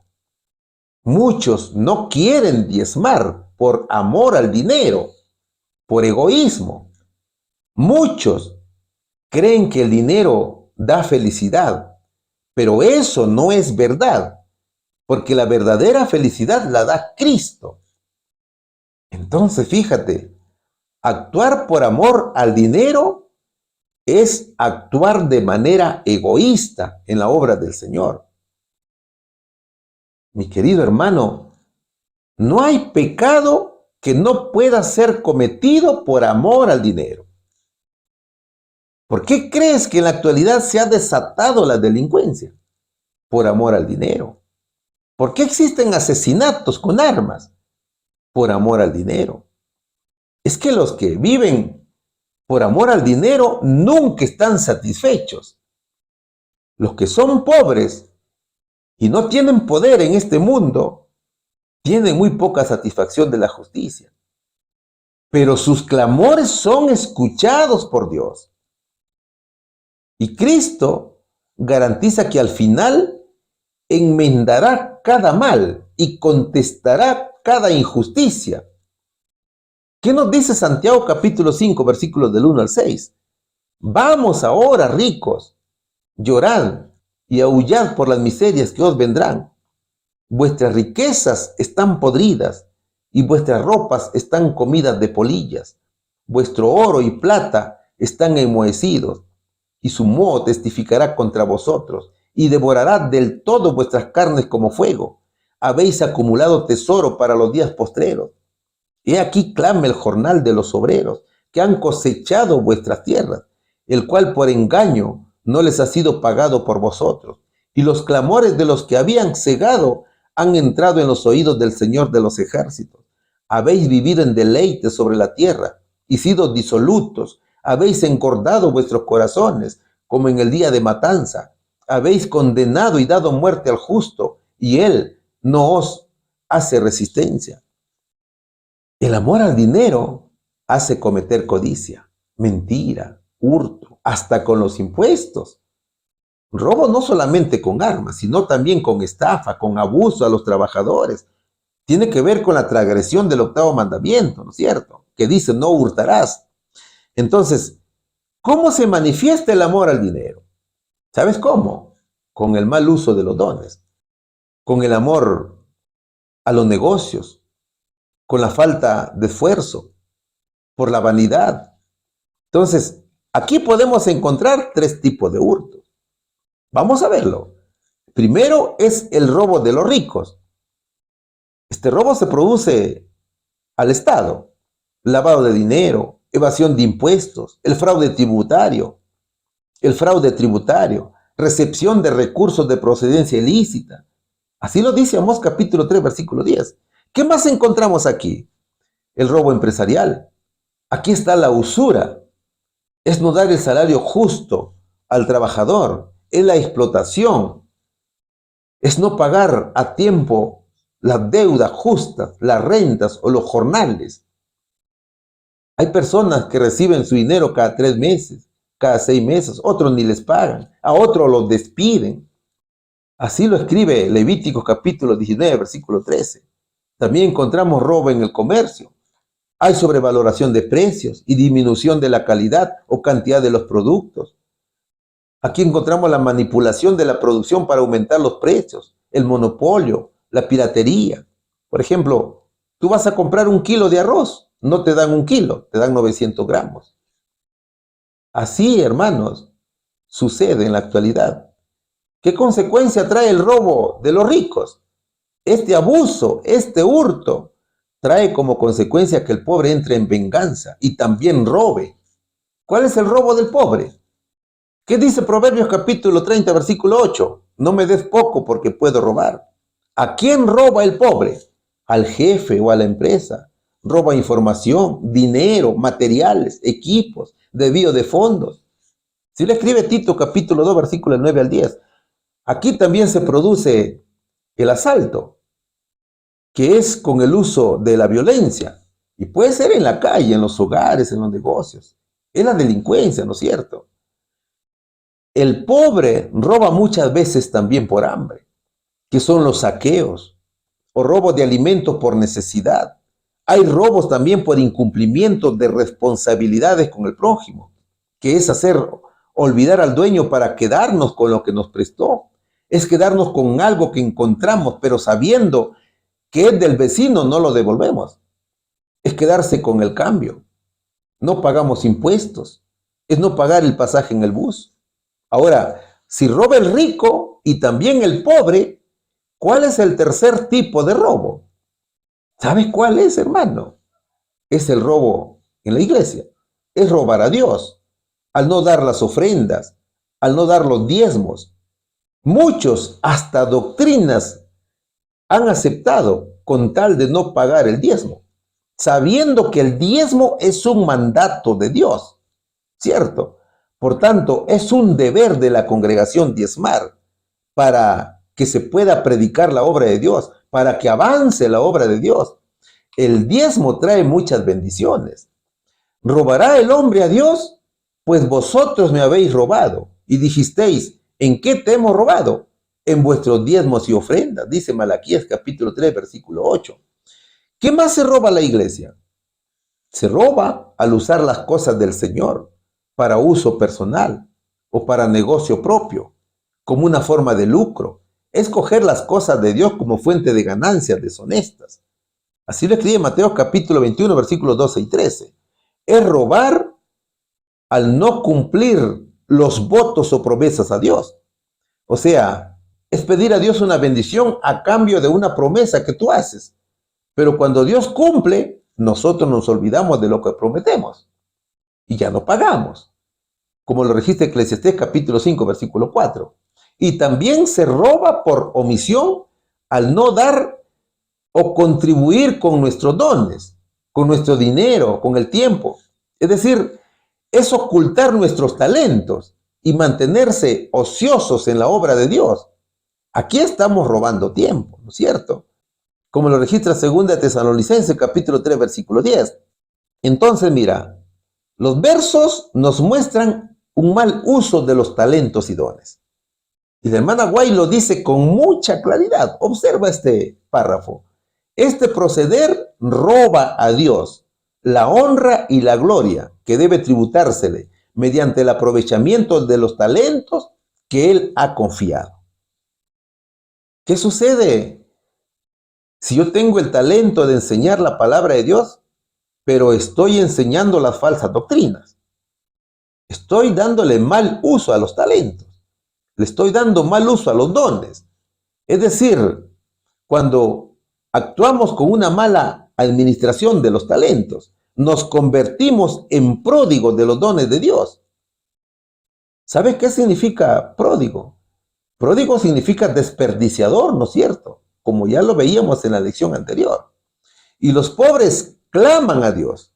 Muchos no quieren diezmar por amor al dinero, por egoísmo. Muchos creen que el dinero da felicidad, pero eso no es verdad, porque la verdadera felicidad la da Cristo. Entonces, fíjate, actuar por amor al dinero es actuar de manera egoísta en la obra del Señor. Mi querido hermano, no hay pecado que no pueda ser cometido por amor al dinero. ¿Por qué crees que en la actualidad se ha desatado la delincuencia? Por amor al dinero. ¿Por qué existen asesinatos con armas? Por amor al dinero. Es que los que viven por amor al dinero nunca están satisfechos. Los que son pobres y no tienen poder en este mundo tienen muy poca satisfacción de la justicia. Pero sus clamores son escuchados por Dios. Y Cristo garantiza que al final enmendará cada mal y contestará cada injusticia. ¿Qué nos dice Santiago capítulo 5, versículos del 1 al 6? Vamos ahora, ricos, llorad y aullad por las miserias que os vendrán. Vuestras riquezas están podridas y vuestras ropas están comidas de polillas. Vuestro oro y plata están enmohecidos, y su moho testificará contra vosotros, y devorará del todo vuestras carnes como fuego. Habéis acumulado tesoro para los días postreros. He aquí clama el jornal de los obreros, que han cosechado vuestras tierras, el cual por engaño no les ha sido pagado por vosotros. Y los clamores de los que habían cegado han entrado en los oídos del Señor de los ejércitos. Habéis vivido en deleite sobre la tierra y sido disolutos. Habéis engordado vuestros corazones como en el día de matanza. Habéis condenado y dado muerte al justo, y él no os hace resistencia. El amor al dinero hace cometer codicia, mentira, hurto, hasta con los impuestos. Robo no solamente con armas, sino también con estafa, con abuso a los trabajadores. Tiene que ver con la transgresión del 8º mandamiento, ¿no es cierto? Que dice, no hurtarás. Entonces, ¿cómo se manifiesta el amor al dinero? ¿Sabes cómo? Con el mal uso de los dones, con el amor a los negocios, con la falta de esfuerzo, por la vanidad. Entonces, Aquí podemos encontrar tres tipos de hurtos. Vamos a verlo. Primero es el robo de los ricos. Este robo se produce al Estado. Lavado de dinero, evasión de impuestos, el fraude tributario, recepción de recursos de procedencia ilícita. Así lo dice Amós capítulo 3, versículo 10. ¿Qué más encontramos aquí? El robo empresarial. Aquí está la usura. Es no dar el salario justo al trabajador. Es la explotación. Es no pagar a tiempo las deudas justas, las rentas o los jornales. Hay personas que reciben su dinero cada 3 meses, cada 6 meses. Otros ni les pagan. A otros los despiden. Así lo escribe Levítico capítulo 19, versículo 13. También encontramos robo en el comercio. Hay sobrevaloración de precios y disminución de la calidad o cantidad de los productos. Aquí encontramos la manipulación de la producción para aumentar los precios, el monopolio, la piratería. Por ejemplo, tú vas a comprar 1 kilo de arroz, no te dan 1 kilo, te dan 900 gramos. Así, hermanos, sucede en la actualidad. ¿Qué consecuencia trae el robo de los ricos? Este abuso, este hurto, trae como consecuencia que el pobre entre en venganza y también robe. ¿Cuál es el robo del pobre? ¿Qué dice Proverbios capítulo 30, versículo 8? No me des poco porque puedo robar. ¿A quién roba el pobre? Al jefe o a la empresa. Roba información, dinero, materiales, equipos, desvío de fondos. Si le escribe Tito capítulo 2, versículo 9 al 10. Aquí también se produce el asalto, que es con el uso de la violencia. Y puede ser en la calle, en los hogares, en los negocios. Es la delincuencia, ¿no es cierto? El pobre roba muchas veces también por hambre, que son los saqueos, o robo de alimentos por necesidad. Hay robos también por incumplimiento de responsabilidades con el prójimo, que es hacer olvidar al dueño para quedarnos con lo que nos prestó. Es quedarnos con algo que encontramos, pero sabiendo que es del vecino, no lo devolvemos. Es quedarse con el cambio. No pagamos impuestos. Es no pagar el pasaje en el bus. Ahora, si roba el rico y también el pobre, ¿cuál es el tercer tipo de robo? ¿Sabes cuál es, hermano? Es el robo en la iglesia. Es robar a Dios, al no dar las ofrendas, al no dar los diezmos. Muchos, hasta doctrinas, han aceptado con tal de no pagar el diezmo, sabiendo que el diezmo es un mandato de Dios, ¿cierto? Por tanto, es un deber de la congregación diezmar para que se pueda predicar la obra de Dios, para que avance la obra de Dios. El diezmo trae muchas bendiciones. ¿Robará el hombre a Dios? Pues vosotros me habéis robado. Y dijisteis, ¿en qué te hemos robado? En vuestros diezmos y ofrendas, dice Malaquías capítulo 3, versículo 8. ¿Qué más se roba la iglesia? Se roba al usar las cosas del Señor para uso personal o para negocio propio, como una forma de lucro. Es coger las cosas de Dios como fuente de ganancias deshonestas. Así lo escribe Mateo capítulo 21, versículos 12 y 13. Es robar al no cumplir los votos o promesas a Dios. O sea, es pedir a Dios una bendición a cambio de una promesa que tú haces. Pero cuando Dios cumple, nosotros nos olvidamos de lo que prometemos y ya no pagamos, como lo registra Eclesiastés capítulo 5, versículo 4. Y también se roba por omisión al no dar o contribuir con nuestros dones, con nuestro dinero, con el tiempo. Es decir, es ocultar nuestros talentos y mantenerse ociosos en la obra de Dios. Aquí estamos robando tiempo, ¿no es cierto? Como lo registra 2 Tesalonicenses capítulo 3, versículo 10. Entonces, mira, los versos nos muestran un mal uso de los talentos y dones. Y la hermana White lo dice con mucha claridad. Observa este párrafo. Este proceder roba a Dios la honra y la gloria que debe tributársele mediante el aprovechamiento de los talentos que Él ha confiado. ¿Qué sucede si yo tengo el talento de enseñar la palabra de Dios, pero estoy enseñando las falsas doctrinas? Estoy dándole mal uso a los talentos. Le estoy dando mal uso a los dones. Es decir, cuando actuamos con una mala administración de los talentos, nos convertimos en pródigos de los dones de Dios. ¿Sabes qué significa pródigo? Pródigo significa desperdiciador, ¿no es cierto? Como ya lo veíamos en la lección anterior. Y los pobres claman a Dios.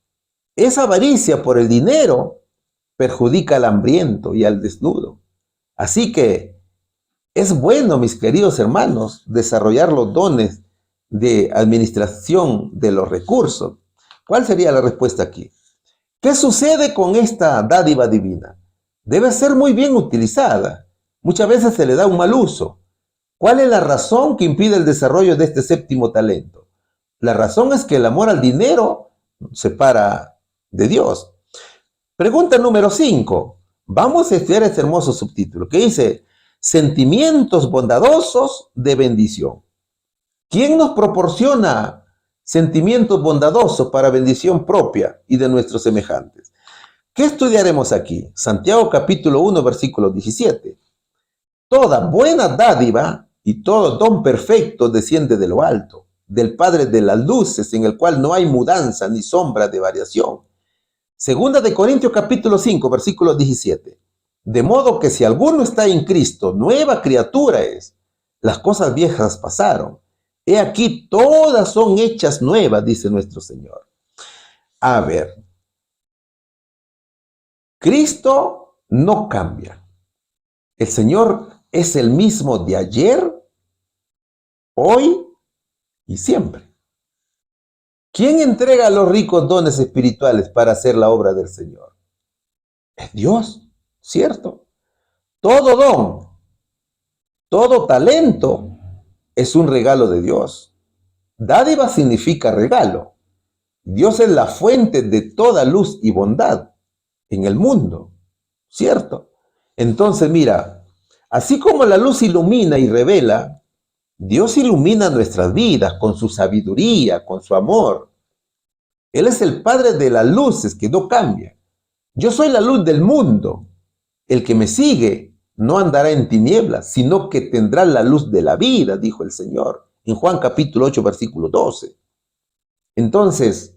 Esa avaricia por el dinero perjudica al hambriento y al desnudo. Así que es bueno, mis queridos hermanos, desarrollar los dones de administración de los recursos. ¿Cuál sería la respuesta aquí? ¿Qué sucede con esta dádiva divina? Debe ser muy bien utilizada. Muchas veces se le da un mal uso. ¿Cuál es la razón que impide el desarrollo de este séptimo talento? La razón es que el amor al dinero separa de Dios. Pregunta número 5. Vamos a estudiar este hermoso subtítulo que dice: sentimientos bondadosos de bendición. ¿Quién nos proporciona sentimientos bondadosos para bendición propia y de nuestros semejantes? ¿Qué estudiaremos aquí? Santiago capítulo 1, versículo 17. Toda buena dádiva y todo don perfecto desciende de lo alto, del Padre de las luces, en el cual no hay mudanza ni sombra de variación. Segunda de Corintios capítulo 5, versículo 17. De modo que si alguno está en Cristo, nueva criatura es. Las cosas viejas pasaron. He aquí, todas son hechas nuevas, dice nuestro Señor. A ver, Cristo no cambia. El Señor es el mismo de ayer, hoy y siempre. ¿Quién entrega los ricos dones espirituales para hacer la obra del Señor? Es Dios, ¿cierto? Todo don, todo talento es un regalo de Dios. Dádiva significa regalo. Dios es la fuente de toda luz y bondad en el mundo, ¿cierto? Entonces, mira, así como la luz ilumina y revela, Dios ilumina nuestras vidas con su sabiduría, con su amor. Él es el Padre de las luces que no cambia. Yo soy la luz del mundo. El que me sigue no andará en tinieblas, sino que tendrá la luz de la vida, dijo el Señor, en Juan capítulo 8, versículo 12. Entonces,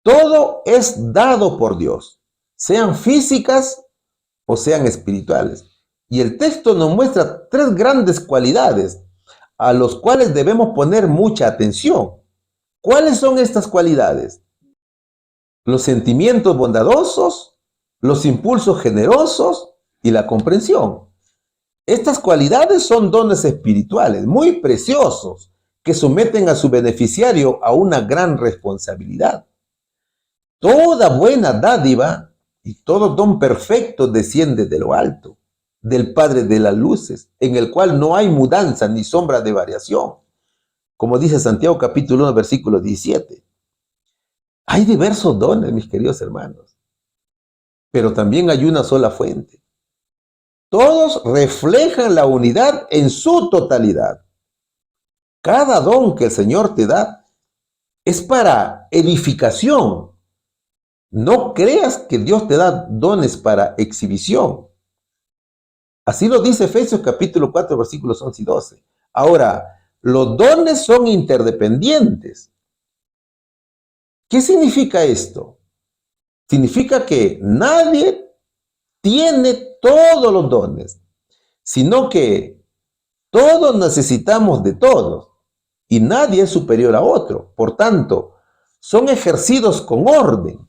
todo es dado por Dios, sean físicas o sean espirituales. Y el texto nos muestra tres grandes cualidades a los cuales debemos poner mucha atención. ¿Cuáles son estas cualidades? Los sentimientos bondadosos, los impulsos generosos y la comprensión. Estas cualidades son dones espirituales muy preciosos que someten a su beneficiario a una gran responsabilidad. Toda buena dádiva y todo don perfecto desciende de lo alto, del Padre de las luces, en el cual no hay mudanza ni sombra de variación. Como dice Santiago capítulo 1, versículo 17. Hay diversos dones, mis queridos hermanos, pero también hay una sola fuente. Todos reflejan la unidad en su totalidad. Cada don que el Señor te da es para edificación. No creas que Dios te da dones para exhibición. Así lo dice Efesios capítulo 4, versículos 11 y 12. Ahora, los dones son interdependientes. ¿Qué significa esto? Significa que nadie tiene todos los dones, sino que todos necesitamos de todos y nadie es superior a otro. Por tanto, son ejercidos con orden.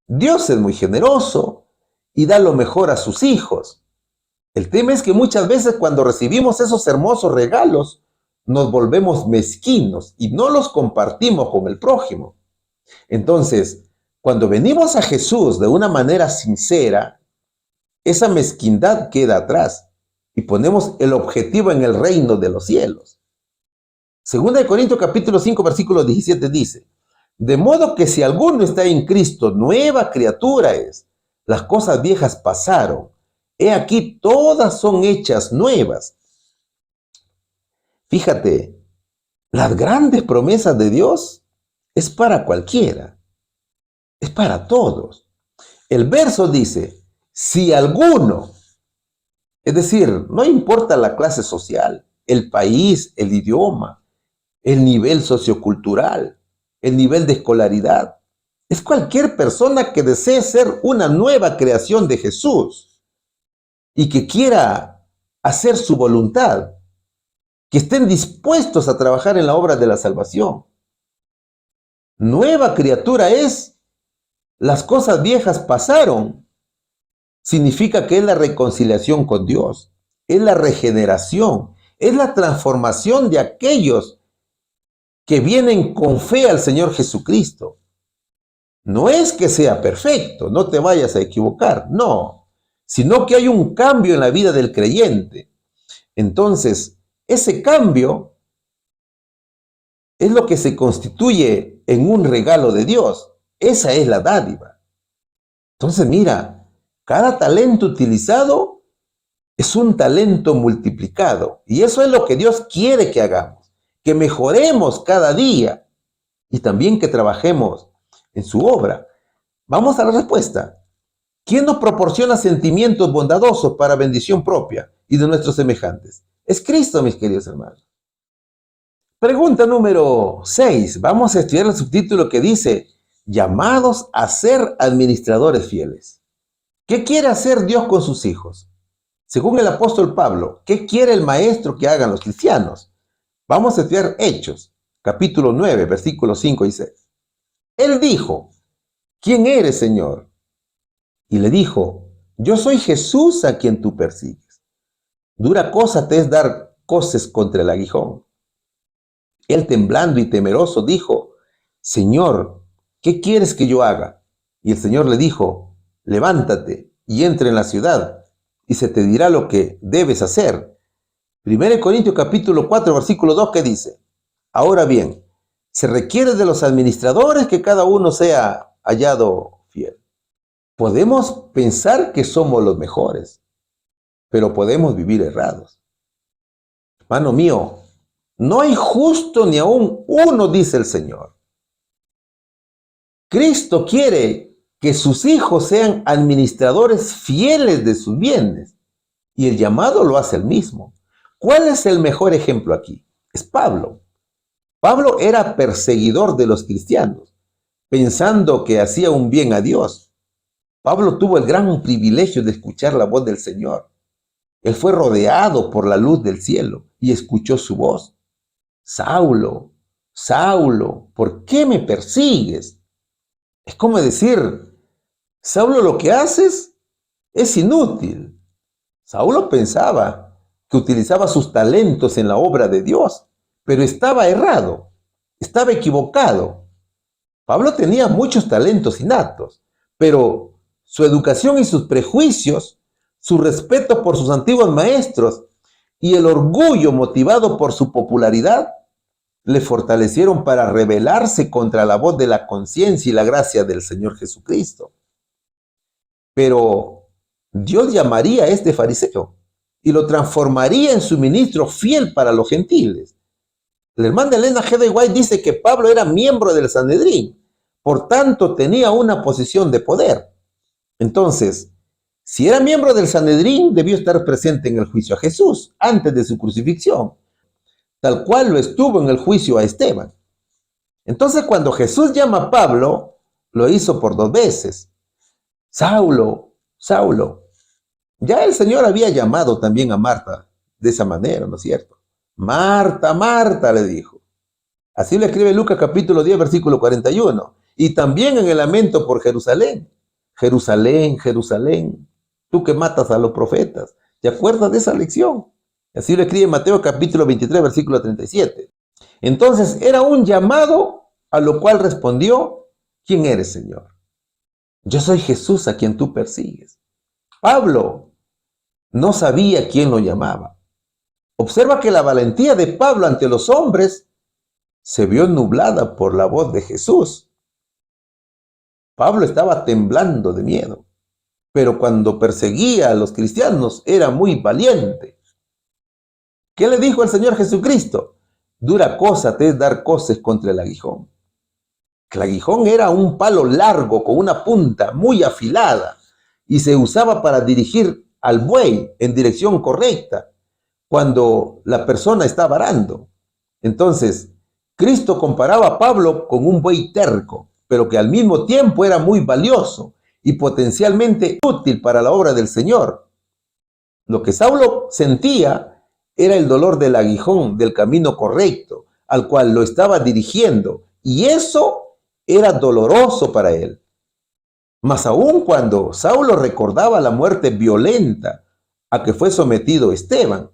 Dios es muy generoso y da lo mejor a sus hijos. El tema es que muchas veces cuando recibimos esos hermosos regalos, nos volvemos mezquinos y no los compartimos con el prójimo. Entonces, cuando venimos a Jesús de una manera sincera, esa mezquindad queda atrás y ponemos el objetivo en el reino de los cielos. Segunda de Corintios capítulo 5, versículo 17 dice: de modo que si alguno está en Cristo, nueva criatura es. Las cosas viejas pasaron. He aquí, todas son hechas nuevas. Fíjate, las grandes promesas de Dios es para cualquiera. Es para todos. El verso dice: Si alguno, es decir, no importa la clase social, el país, el idioma, el nivel sociocultural, el nivel de escolaridad, es cualquier persona que desee ser una nueva creación de Jesús y que quiera hacer su voluntad, que estén dispuestos a trabajar en la obra de la salvación. Nueva criatura es, las cosas viejas pasaron. Significa que es la reconciliación con Dios, es la regeneración, es la transformación de aquellos que vienen con fe al Señor Jesucristo. No es que sea perfecto, no te vayas a equivocar, no, sino que hay un cambio en la vida del creyente. Entonces, ese cambio es lo que se constituye en un regalo de Dios. Esa es la dádiva. Entonces, mira, cada talento utilizado es un talento multiplicado. Y eso es lo que Dios quiere que hagamos, que mejoremos cada día y también que trabajemos en su obra. Vamos a la respuesta. ¿Quién nos proporciona sentimientos bondadosos para bendición propia y de nuestros semejantes? Es Cristo, mis queridos hermanos. Pregunta número 6. Vamos a estudiar el subtítulo que dice, llamados a ser administradores fieles. ¿Qué quiere hacer Dios con sus hijos? Según el apóstol Pablo, ¿qué quiere el maestro que hagan los cristianos? Vamos a estudiar Hechos, capítulo 9, versículos 5 y 6. Él dijo, ¿quién eres, Señor? Y le dijo, yo soy Jesús a quien tú persigues. Dura cosa te es dar coces contra el aguijón. Él, temblando y temeroso, dijo, Señor, ¿qué quieres que yo haga? Y el Señor le dijo, levántate y entra en la ciudad, y se te dirá lo que debes hacer. 1 Corintios capítulo 4, versículo 2, ¿qué dice? Ahora bien, se requiere de los administradores que cada uno sea hallado fiel. Podemos pensar que somos los mejores, pero podemos vivir errados. Hermano mío, no hay justo ni aún uno, dice el Señor. Cristo quiere que sus hijos sean administradores fieles de sus bienes, y el llamado lo hace él mismo. ¿Cuál es el mejor ejemplo aquí? Es Pablo. Pablo era perseguidor de los cristianos, pensando que hacía un bien a Dios. Pablo tuvo el gran privilegio de escuchar la voz del Señor. Él fue rodeado por la luz del cielo y escuchó su voz. Saulo, Saulo, ¿por qué me persigues? Es como decir, Saulo, lo que haces es inútil. Saulo pensaba que utilizaba sus talentos en la obra de Dios, pero estaba errado, estaba equivocado. Pablo tenía muchos talentos innatos, pero su educación y sus prejuicios, su respeto por sus antiguos maestros y el orgullo motivado por su popularidad le fortalecieron para rebelarse contra la voz de la conciencia y la gracia del Señor Jesucristo. Pero Dios llamaría a este fariseo y lo transformaría en su ministro fiel para los gentiles. El hermano Elena G. de White dice que Pablo era miembro del Sanedrín, por tanto tenía una posición de poder. Entonces, si era miembro del Sanedrín, debió estar presente en el juicio a Jesús antes de su crucifixión, tal cual lo estuvo en el juicio a Esteban. Entonces, cuando Jesús llama a Pablo, lo hizo por 2 veces. Saulo, Saulo. Ya el Señor había llamado también a Marta de esa manera, ¿no es cierto? Marta, Marta, le dijo. Así lo escribe Lucas capítulo 10, versículo 41. Y también en el lamento por Jerusalén. Jerusalén, Jerusalén, tú que matas a los profetas. ¿Te acuerdas de esa lección? Así lo escribe Mateo capítulo 23, versículo 37. Entonces era un llamado a lo cual respondió, ¿quién eres, Señor? Yo soy Jesús a quien tú persigues. Pablo no sabía quién lo llamaba. Observa que la valentía de Pablo ante los hombres se vio nublada por la voz de Jesús. Pablo estaba temblando de miedo, pero cuando perseguía a los cristianos era muy valiente. ¿Qué le dijo el Señor Jesucristo? Dura cosa te es dar coces contra el aguijón. El aguijón era un palo largo con una punta muy afilada y se usaba para dirigir al buey en dirección correcta cuando la persona estaba arando. Entonces, Cristo comparaba a Pablo con un buey terco, pero que al mismo tiempo era muy valioso y potencialmente útil para la obra del Señor. Lo que Saulo sentía era el dolor del aguijón del camino correcto, al cual lo estaba dirigiendo, y eso era doloroso para él. Mas aún cuando Saulo recordaba la muerte violenta a que fue sometido Esteban,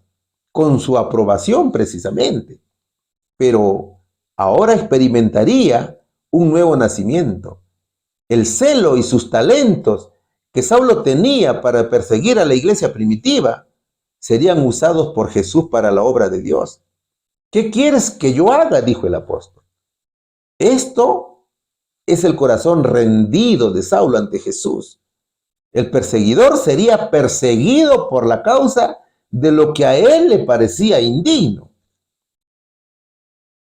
con su aprobación precisamente, pero ahora experimentaría un nuevo nacimiento. El celo y sus talentos que Saulo tenía para perseguir a la iglesia primitiva serían usados por Jesús para la obra de Dios. ¿Qué quieres que yo haga?, dijo el apóstol. Esto es el corazón rendido de Saulo ante Jesús. El perseguidor sería perseguido por la causa de lo que a él le parecía indigno.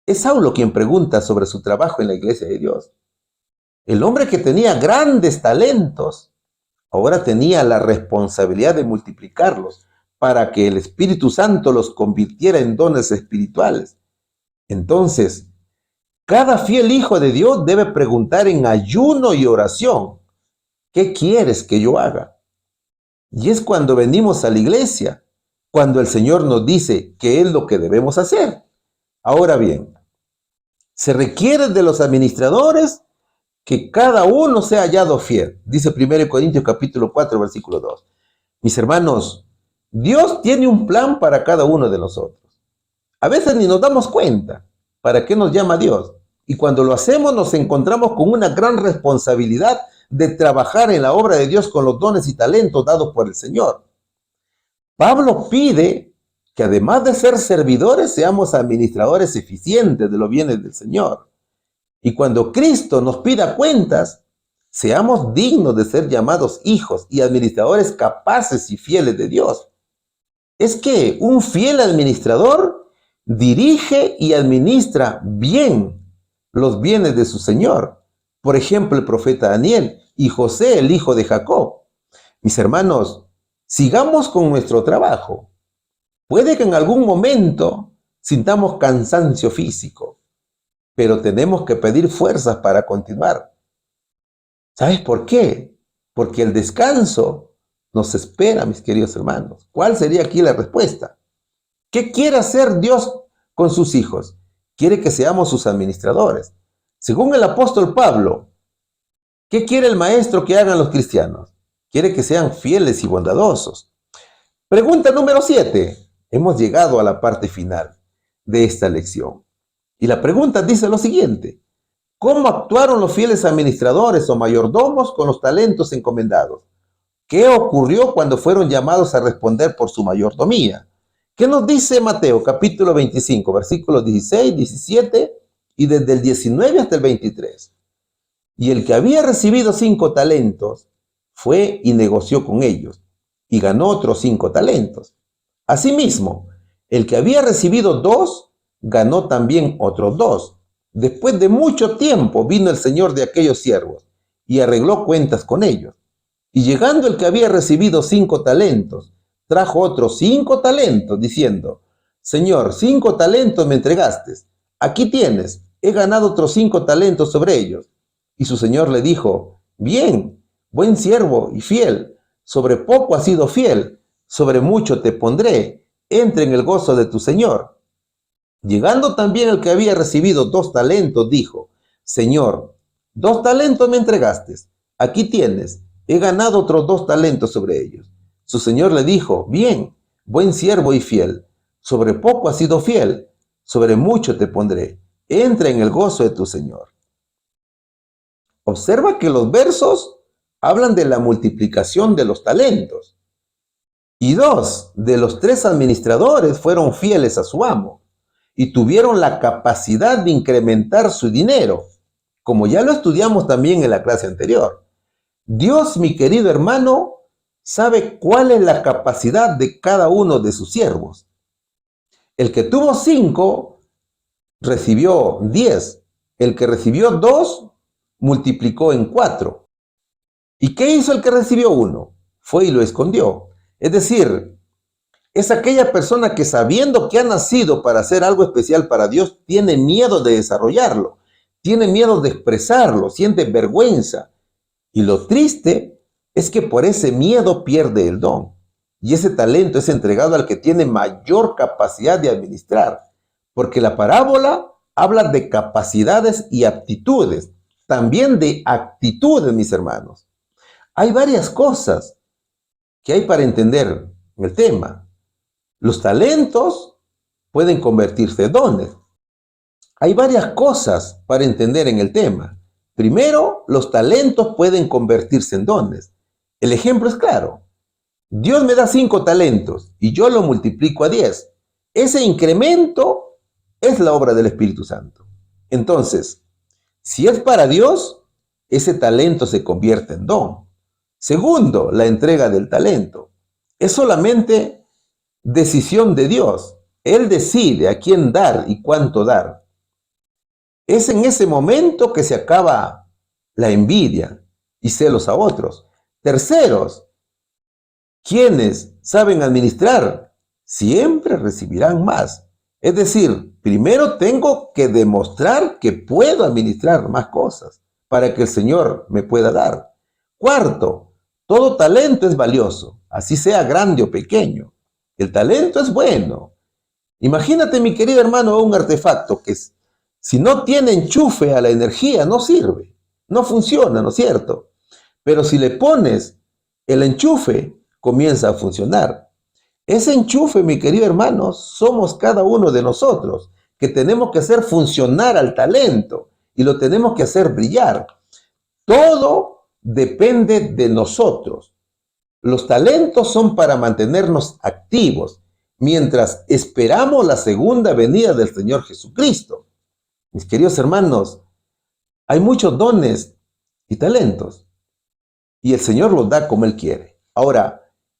Es Saulo quien pregunta sobre su trabajo en la iglesia de Dios. El hombre que tenía grandes talentos ahora tenía la responsabilidad de multiplicarlos para que el Espíritu Santo los convirtiera en dones espirituales. Entonces, cada fiel hijo de Dios debe preguntar en ayuno y oración: ¿qué quieres que yo haga? Y es cuando venimos a la iglesia, cuando el Señor nos dice qué es lo que debemos hacer. Ahora bien, se requiere de los administradores que cada uno sea hallado fiel. Dice 1 Corintios capítulo 4, versículo 2. Mis hermanos, Dios tiene un plan para cada uno de nosotros. A veces ni nos damos cuenta para qué nos llama Dios. Y cuando lo hacemos nos encontramos con una gran responsabilidad de trabajar en la obra de Dios con los dones y talentos dados por el Señor. Pablo pide que además de ser servidores, seamos administradores eficientes de los bienes del Señor. Y cuando Cristo nos pida cuentas, seamos dignos de ser llamados hijos y administradores capaces y fieles de Dios. Es que un fiel administrador dirige y administra bien los bienes de su Señor. Por ejemplo, el profeta Daniel y José, el hijo de Jacob. Mis hermanos, sigamos con nuestro trabajo. Puede que en algún momento sintamos cansancio físico, pero tenemos que pedir fuerzas para continuar. ¿Sabes por qué? Porque el descanso nos espera, mis queridos hermanos. ¿Cuál sería aquí la respuesta? ¿Qué quiere hacer Dios con sus hijos? Quiere que seamos sus administradores. Según el apóstol Pablo, ¿qué quiere el maestro que hagan los cristianos? Quiere que sean fieles y bondadosos. Pregunta número 7. Hemos llegado a la parte final de esta lección. Y la pregunta dice lo siguiente: ¿cómo actuaron los fieles administradores o mayordomos con los talentos encomendados? ¿Qué ocurrió cuando fueron llamados a responder por su mayordomía? ¿Qué nos dice Mateo capítulo 25, versículos 16, 17 y desde el 19 hasta el 23? Y el que había recibido 5 talentos fue y negoció con ellos y ganó otros 5 talentos. Asimismo, el que había recibido 2 ganó también otros 2. Después de mucho tiempo vino el señor de aquellos siervos y arregló cuentas con ellos. Y llegando el que había recibido 5 talentos, trajo otros 5 talentos, diciendo: Señor, 5 talentos me entregaste. Aquí tienes, he ganado otros 5 talentos sobre ellos. Y su señor le dijo: Bien, buen siervo y fiel, sobre poco has sido fiel, sobre mucho te pondré, entra en el gozo de tu señor. Llegando también el que había recibido 2 talentos, dijo: Señor, 2 talentos me entregaste, aquí tienes, he ganado otros 2 talentos sobre ellos. Su señor le dijo: Bien, buen siervo y fiel, sobre poco has sido fiel, sobre mucho te pondré, entra en el gozo de tu señor. Observa que los versos hablan de la multiplicación de los talentos. Y 2 de los 3 administradores fueron fieles a su amo y tuvieron la capacidad de incrementar su dinero, como ya lo estudiamos también en la clase anterior. Dios, mi querido hermano, sabe cuál es la capacidad de cada uno de sus siervos. El que tuvo 5 recibió 10. El que recibió 2 multiplicó en 4. ¿Y qué hizo el que recibió 1? fue y lo escondió. Es decir, es aquella persona que sabiendo que ha nacido para hacer algo especial para Dios, tiene miedo de desarrollarlo, tiene miedo de expresarlo, siente vergüenza. Y lo triste es que por ese miedo pierde el don. Y ese talento es entregado al que tiene mayor capacidad de administrar. Porque la parábola habla de capacidades y aptitudes, también de actitudes, mis hermanos. Hay varias cosas que hay para entender el tema. Los talentos pueden convertirse en dones. Hay varias cosas para entender en el tema. Primero, los talentos pueden convertirse en dones. El ejemplo es claro. Dios me da 5 talentos y yo lo multiplico a 10. Ese incremento es la obra del Espíritu Santo. Entonces, si es para Dios, ese talento se convierte en don. Segundo, la entrega del talento. Es solamente decisión de Dios. Él decide a quién dar y cuánto dar. Es en ese momento que se acaba la envidia y celos a otros. Terceros, quienes saben administrar siempre recibirán más. Es decir, primero tengo que demostrar que puedo administrar más cosas para que el Señor me pueda dar. Cuarto, todo talento es valioso, así sea grande o pequeño. El talento es bueno. Imagínate, mi querido hermano, un artefacto que si no tiene enchufe a la energía, no sirve, no funciona, ¿no es cierto? Pero si le pones el enchufe, comienza a funcionar. Ese enchufe, mi querido hermano, somos cada uno de nosotros, que tenemos que hacer funcionar al talento y lo tenemos que hacer brillar. Todo depende de nosotros. Los talentos son para mantenernos activos mientras esperamos la segunda venida del Señor Jesucristo. Mis queridos hermanos, hay muchos dones y talentos y el Señor los da como Él quiere. Ahora,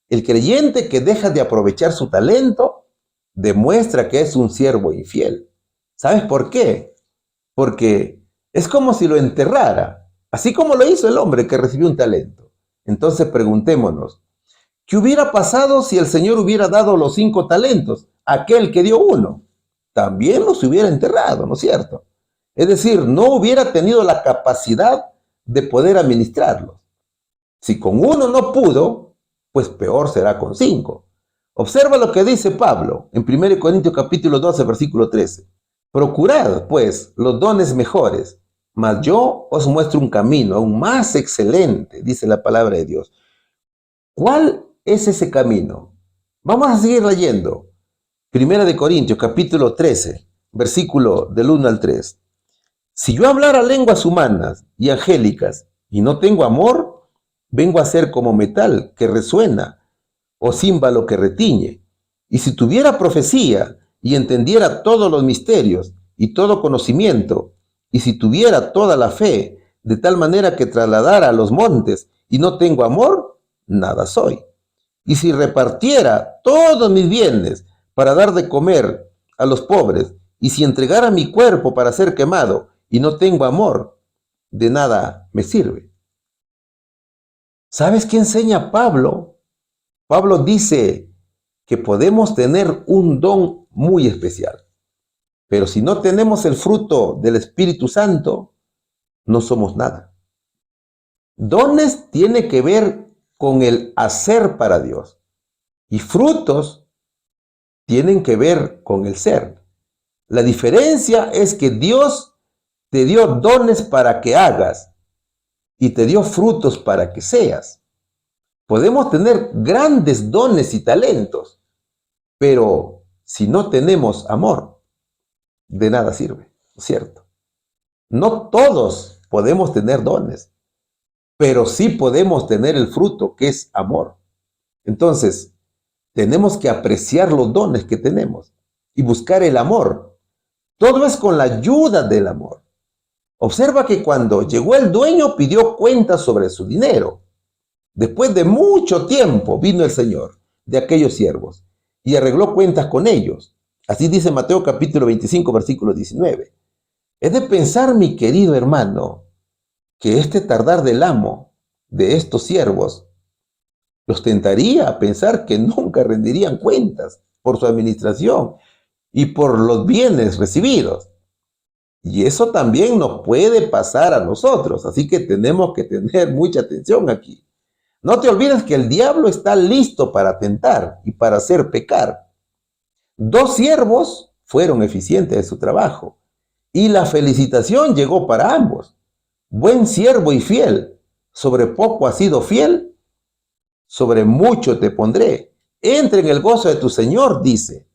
el creyente que deja de aprovechar su talento demuestra que es un siervo infiel. ¿Sabes por qué? Porque es como si lo enterrara, así como lo hizo el hombre que recibió un talento. Entonces preguntémonos, ¿qué hubiera pasado si el Señor hubiera dado los 5 talentos a aquel que dio 1? También los hubiera enterrado, ¿no es cierto? Es decir, no hubiera tenido la capacidad de poder administrarlos. Si con 1 no pudo, pues peor será con 5. Observa lo que dice Pablo en 1 Corintios capítulo 12, versículo 13. Procurad, pues, los dones mejores, mas yo os muestro un camino aún más excelente, dice la palabra de Dios. ¿Cuál es ese camino? Vamos a seguir leyendo. 1 Corintios capítulo 13, versículo del 1 al 3. Si yo hablara lenguas humanas y angélicas y no tengo amor, vengo a ser como metal que resuena o címbalo que retiñe. Y si tuviera profecía y entendiera todos los misterios y todo conocimiento, y si tuviera toda la fe, de tal manera que trasladara a los montes y no tengo amor, nada soy. Y si repartiera todos mis bienes para dar de comer a los pobres, y si entregara mi cuerpo para ser quemado y no tengo amor, de nada me sirve. ¿Sabes qué enseña Pablo? Pablo dice que podemos tener un don muy especial, pero si no tenemos el fruto del Espíritu Santo, no somos nada. Dones tiene que ver con el hacer para Dios y frutos tienen que ver con el ser. La diferencia es que Dios te dio dones para que hagas y te dio frutos para que seas. Podemos tener grandes dones y talentos, pero si no tenemos amor, de nada sirve, ¿no es cierto? No todos podemos tener dones, pero sí podemos tener el fruto que es amor. Entonces, tenemos que apreciar los dones que tenemos y buscar el amor. Todo es con la ayuda del amor. Observa que cuando llegó el dueño pidió cuentas sobre su dinero. Después de mucho tiempo vino el Señor de aquellos siervos y arregló cuentas con ellos. Así dice Mateo capítulo 25, versículo 19. Es de pensar, mi querido hermano, que este tardar del amo de estos siervos Los tentaría a pensar que nunca rendirían cuentas por su administración y por los bienes recibidos. Y eso también nos puede pasar a nosotros, así que tenemos que tener mucha atención aquí. No te olvides que el diablo está listo para tentar y para hacer pecar. 2 siervos fueron eficientes en su trabajo y la felicitación llegó para ambos. Buen siervo y fiel, sobre poco has sido fiel, sobre mucho te pondré. Entra en el gozo de tu Señor, dice.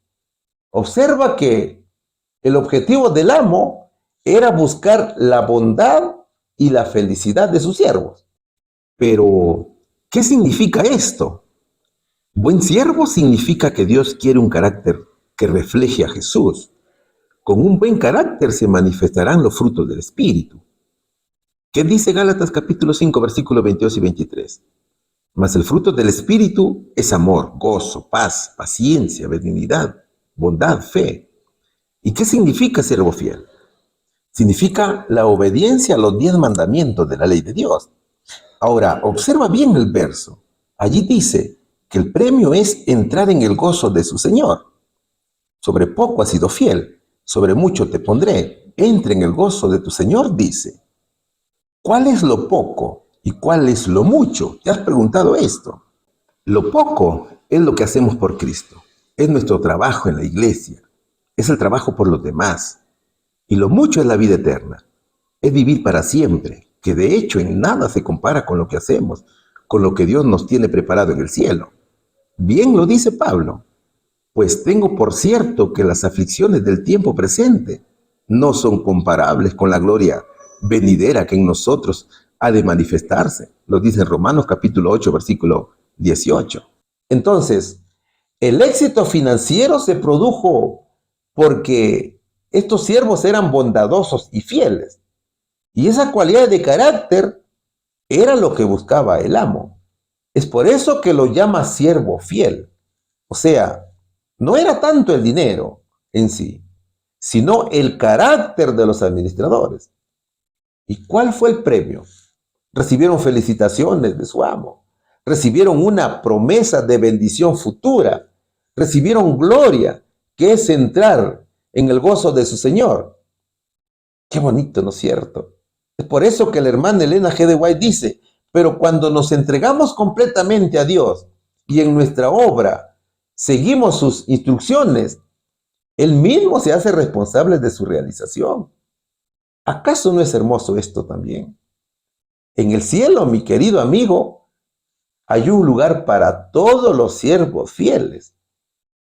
Observa que el objetivo del amo era buscar la bondad y la felicidad de sus siervos. Pero, ¿qué significa esto? Buen siervo significa que Dios quiere un carácter que refleje a Jesús. Con un buen carácter se manifestarán los frutos del Espíritu. ¿Qué dice Gálatas capítulo 5, versículos 22 y 23? Mas el fruto del Espíritu es amor, gozo, paz, paciencia, benignidad, bondad, fe. ¿Y qué significa siervo fiel? Significa la obediencia a los 10 mandamientos de la ley de Dios. Ahora, observa bien el verso. Allí dice que el premio es entrar en el gozo de su Señor. Sobre poco has sido fiel, sobre mucho te pondré. Entra en el gozo de tu Señor, dice. ¿Cuál es lo poco y cuál es lo mucho? ¿Te has preguntado esto? Lo poco es lo que hacemos por Cristo. Es nuestro trabajo en la iglesia. Es el trabajo por los demás. Y lo mucho es la vida eterna. Es vivir para siempre, que de hecho en nada se compara con lo que hacemos, con lo que Dios nos tiene preparado en el cielo. Bien lo dice Pablo. Pues tengo por cierto que las aflicciones del tiempo presente no son comparables con la gloria venidera que en nosotros ha de manifestarse. Lo dice en Romanos capítulo 8, versículo 18. Entonces, el éxito financiero se produjo porque estos siervos eran bondadosos y fieles. Y esa cualidad de carácter era lo que buscaba el amo. Es por eso que lo llama siervo fiel. O sea, no era tanto el dinero en sí, sino el carácter de los administradores. ¿Y cuál fue el premio? Recibieron felicitaciones de su amo, recibieron una promesa de bendición futura, recibieron gloria, que es entrar en el gozo de su Señor. Qué bonito, ¿no es cierto? Es por eso que la hermana Elena G. de White dice, pero cuando nos entregamos completamente a Dios y en nuestra obra seguimos sus instrucciones, Él mismo se hace responsable de su realización. ¿Acaso no es hermoso esto también? En el cielo, mi querido amigo, hay un lugar para todos los siervos fieles.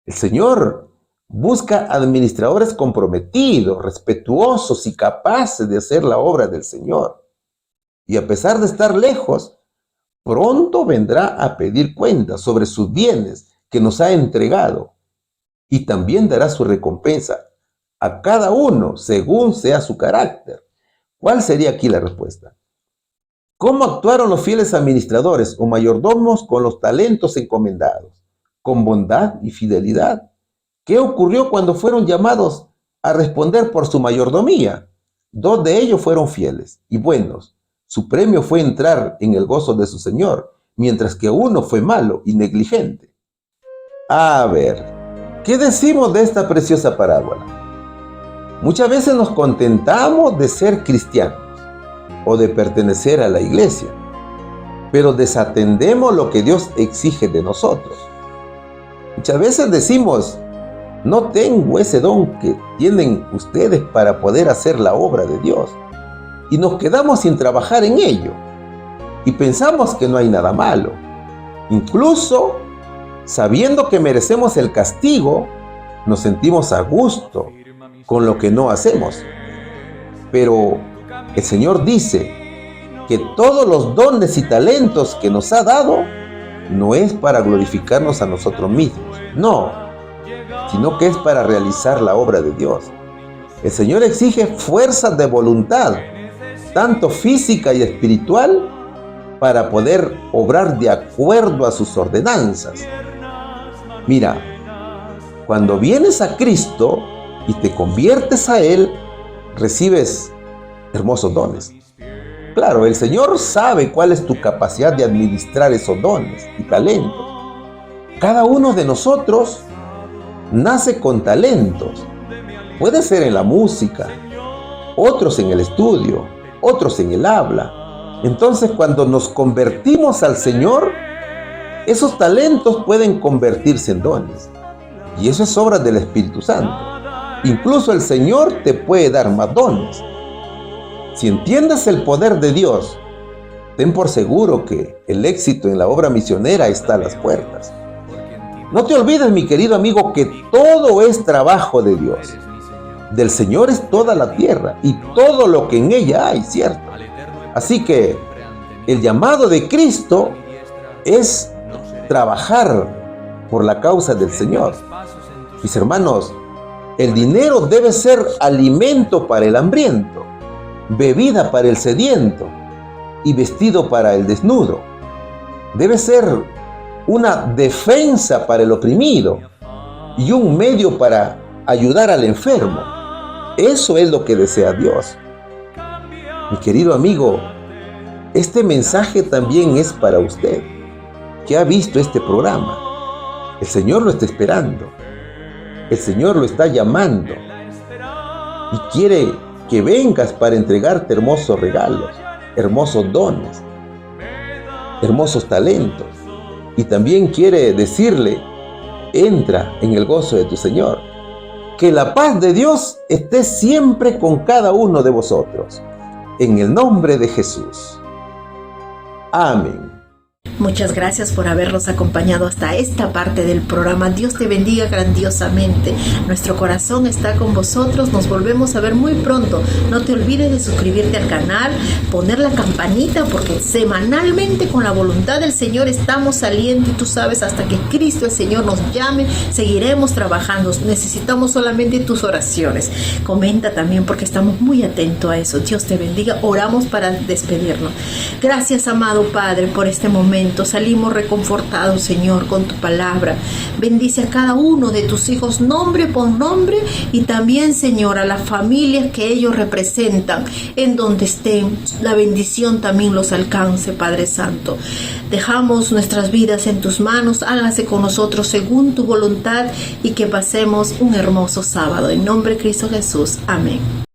El Señor busca administradores comprometidos, respetuosos y capaces de hacer la obra del Señor. Y a pesar de estar lejos, pronto vendrá a pedir cuentas sobre sus bienes que nos ha entregado. Y también dará su recompensa a cada uno según sea su carácter. ¿Cuál sería aquí la respuesta? ¿Cómo actuaron los fieles administradores o mayordomos con los talentos encomendados? Con bondad y fidelidad. ¿Qué ocurrió cuando fueron llamados a responder por su mayordomía? 2 de ellos fueron fieles y buenos. Su premio fue entrar en el gozo de su Señor, mientras que uno fue malo y negligente. A ver, ¿qué decimos de esta preciosa parábola? Muchas veces nos contentamos de ser cristianos o de pertenecer a la iglesia, pero desatendemos lo que Dios exige de nosotros. Muchas veces decimos, no tengo ese don que tienen ustedes para poder hacer la obra de Dios, y nos quedamos sin trabajar en ello, y pensamos que no hay nada malo. Incluso, sabiendo que merecemos el castigo, nos sentimos a gusto con lo que no hacemos. Pero el Señor dice que todos los dones y talentos que nos ha dado no es para glorificarnos a nosotros mismos, no, sino que es para realizar la obra de Dios. El Señor exige fuerzas de voluntad, tanto física y espiritual, para poder obrar de acuerdo a sus ordenanzas. Mira, cuando vienes a Cristo y te conviertes a Él, recibes hermosos dones. Claro, el Señor sabe cuál es tu capacidad de administrar esos dones y talentos. Cada uno de nosotros nace con talentos. Puede ser en la música, otros en el estudio, otros en el habla. Entonces, cuando nos convertimos al Señor, esos talentos pueden convertirse en dones. Y eso es obra del Espíritu Santo. Incluso el Señor te puede dar más dones. Si entiendes el poder de Dios, ten por seguro que el éxito en la obra misionera está a las puertas. No te olvides, mi querido amigo, que todo es trabajo de Dios. Del Señor es toda la tierra y todo lo que en ella hay, ¿cierto? Así que el llamado de Cristo es trabajar por la causa del Señor. Mis hermanos, el dinero debe ser alimento para el hambriento, bebida para el sediento y vestido para el desnudo. Debe ser una defensa para el oprimido y un medio para ayudar al enfermo. Eso es lo que desea Dios. Mi querido amigo, este mensaje también es para usted, que ha visto este programa. El Señor lo está esperando. El Señor lo está llamando y quiere que vengas para entregarte hermosos regalos, hermosos dones, hermosos talentos. Y también quiere decirle, entra en el gozo de tu Señor. Que la paz de Dios esté siempre con cada uno de vosotros. En el nombre de Jesús. Amén. Muchas gracias por habernos acompañado hasta esta parte del programa. Dios te bendiga grandiosamente. Nuestro corazón está con vosotros. Nos volvemos a ver muy pronto. No te olvides de suscribirte al canal, poner la campanita, porque semanalmente con la voluntad del Señor estamos saliendo y tú sabes, hasta que Cristo el Señor nos llame, seguiremos trabajando. Necesitamos solamente tus oraciones. Comenta también porque estamos muy atentos a eso. Dios te bendiga. Oramos para despedirnos. Gracias, amado Padre, por este momento. Salimos reconfortados, Señor, con tu palabra. Bendice a cada uno de tus hijos nombre por nombre y también, Señor, a las familias que ellos representan, en donde estén. La bendición también los alcance, Padre Santo. Dejamos nuestras vidas en tus manos. Hágase con nosotros según tu voluntad y que pasemos un hermoso sábado. En nombre de Cristo Jesús. Amén.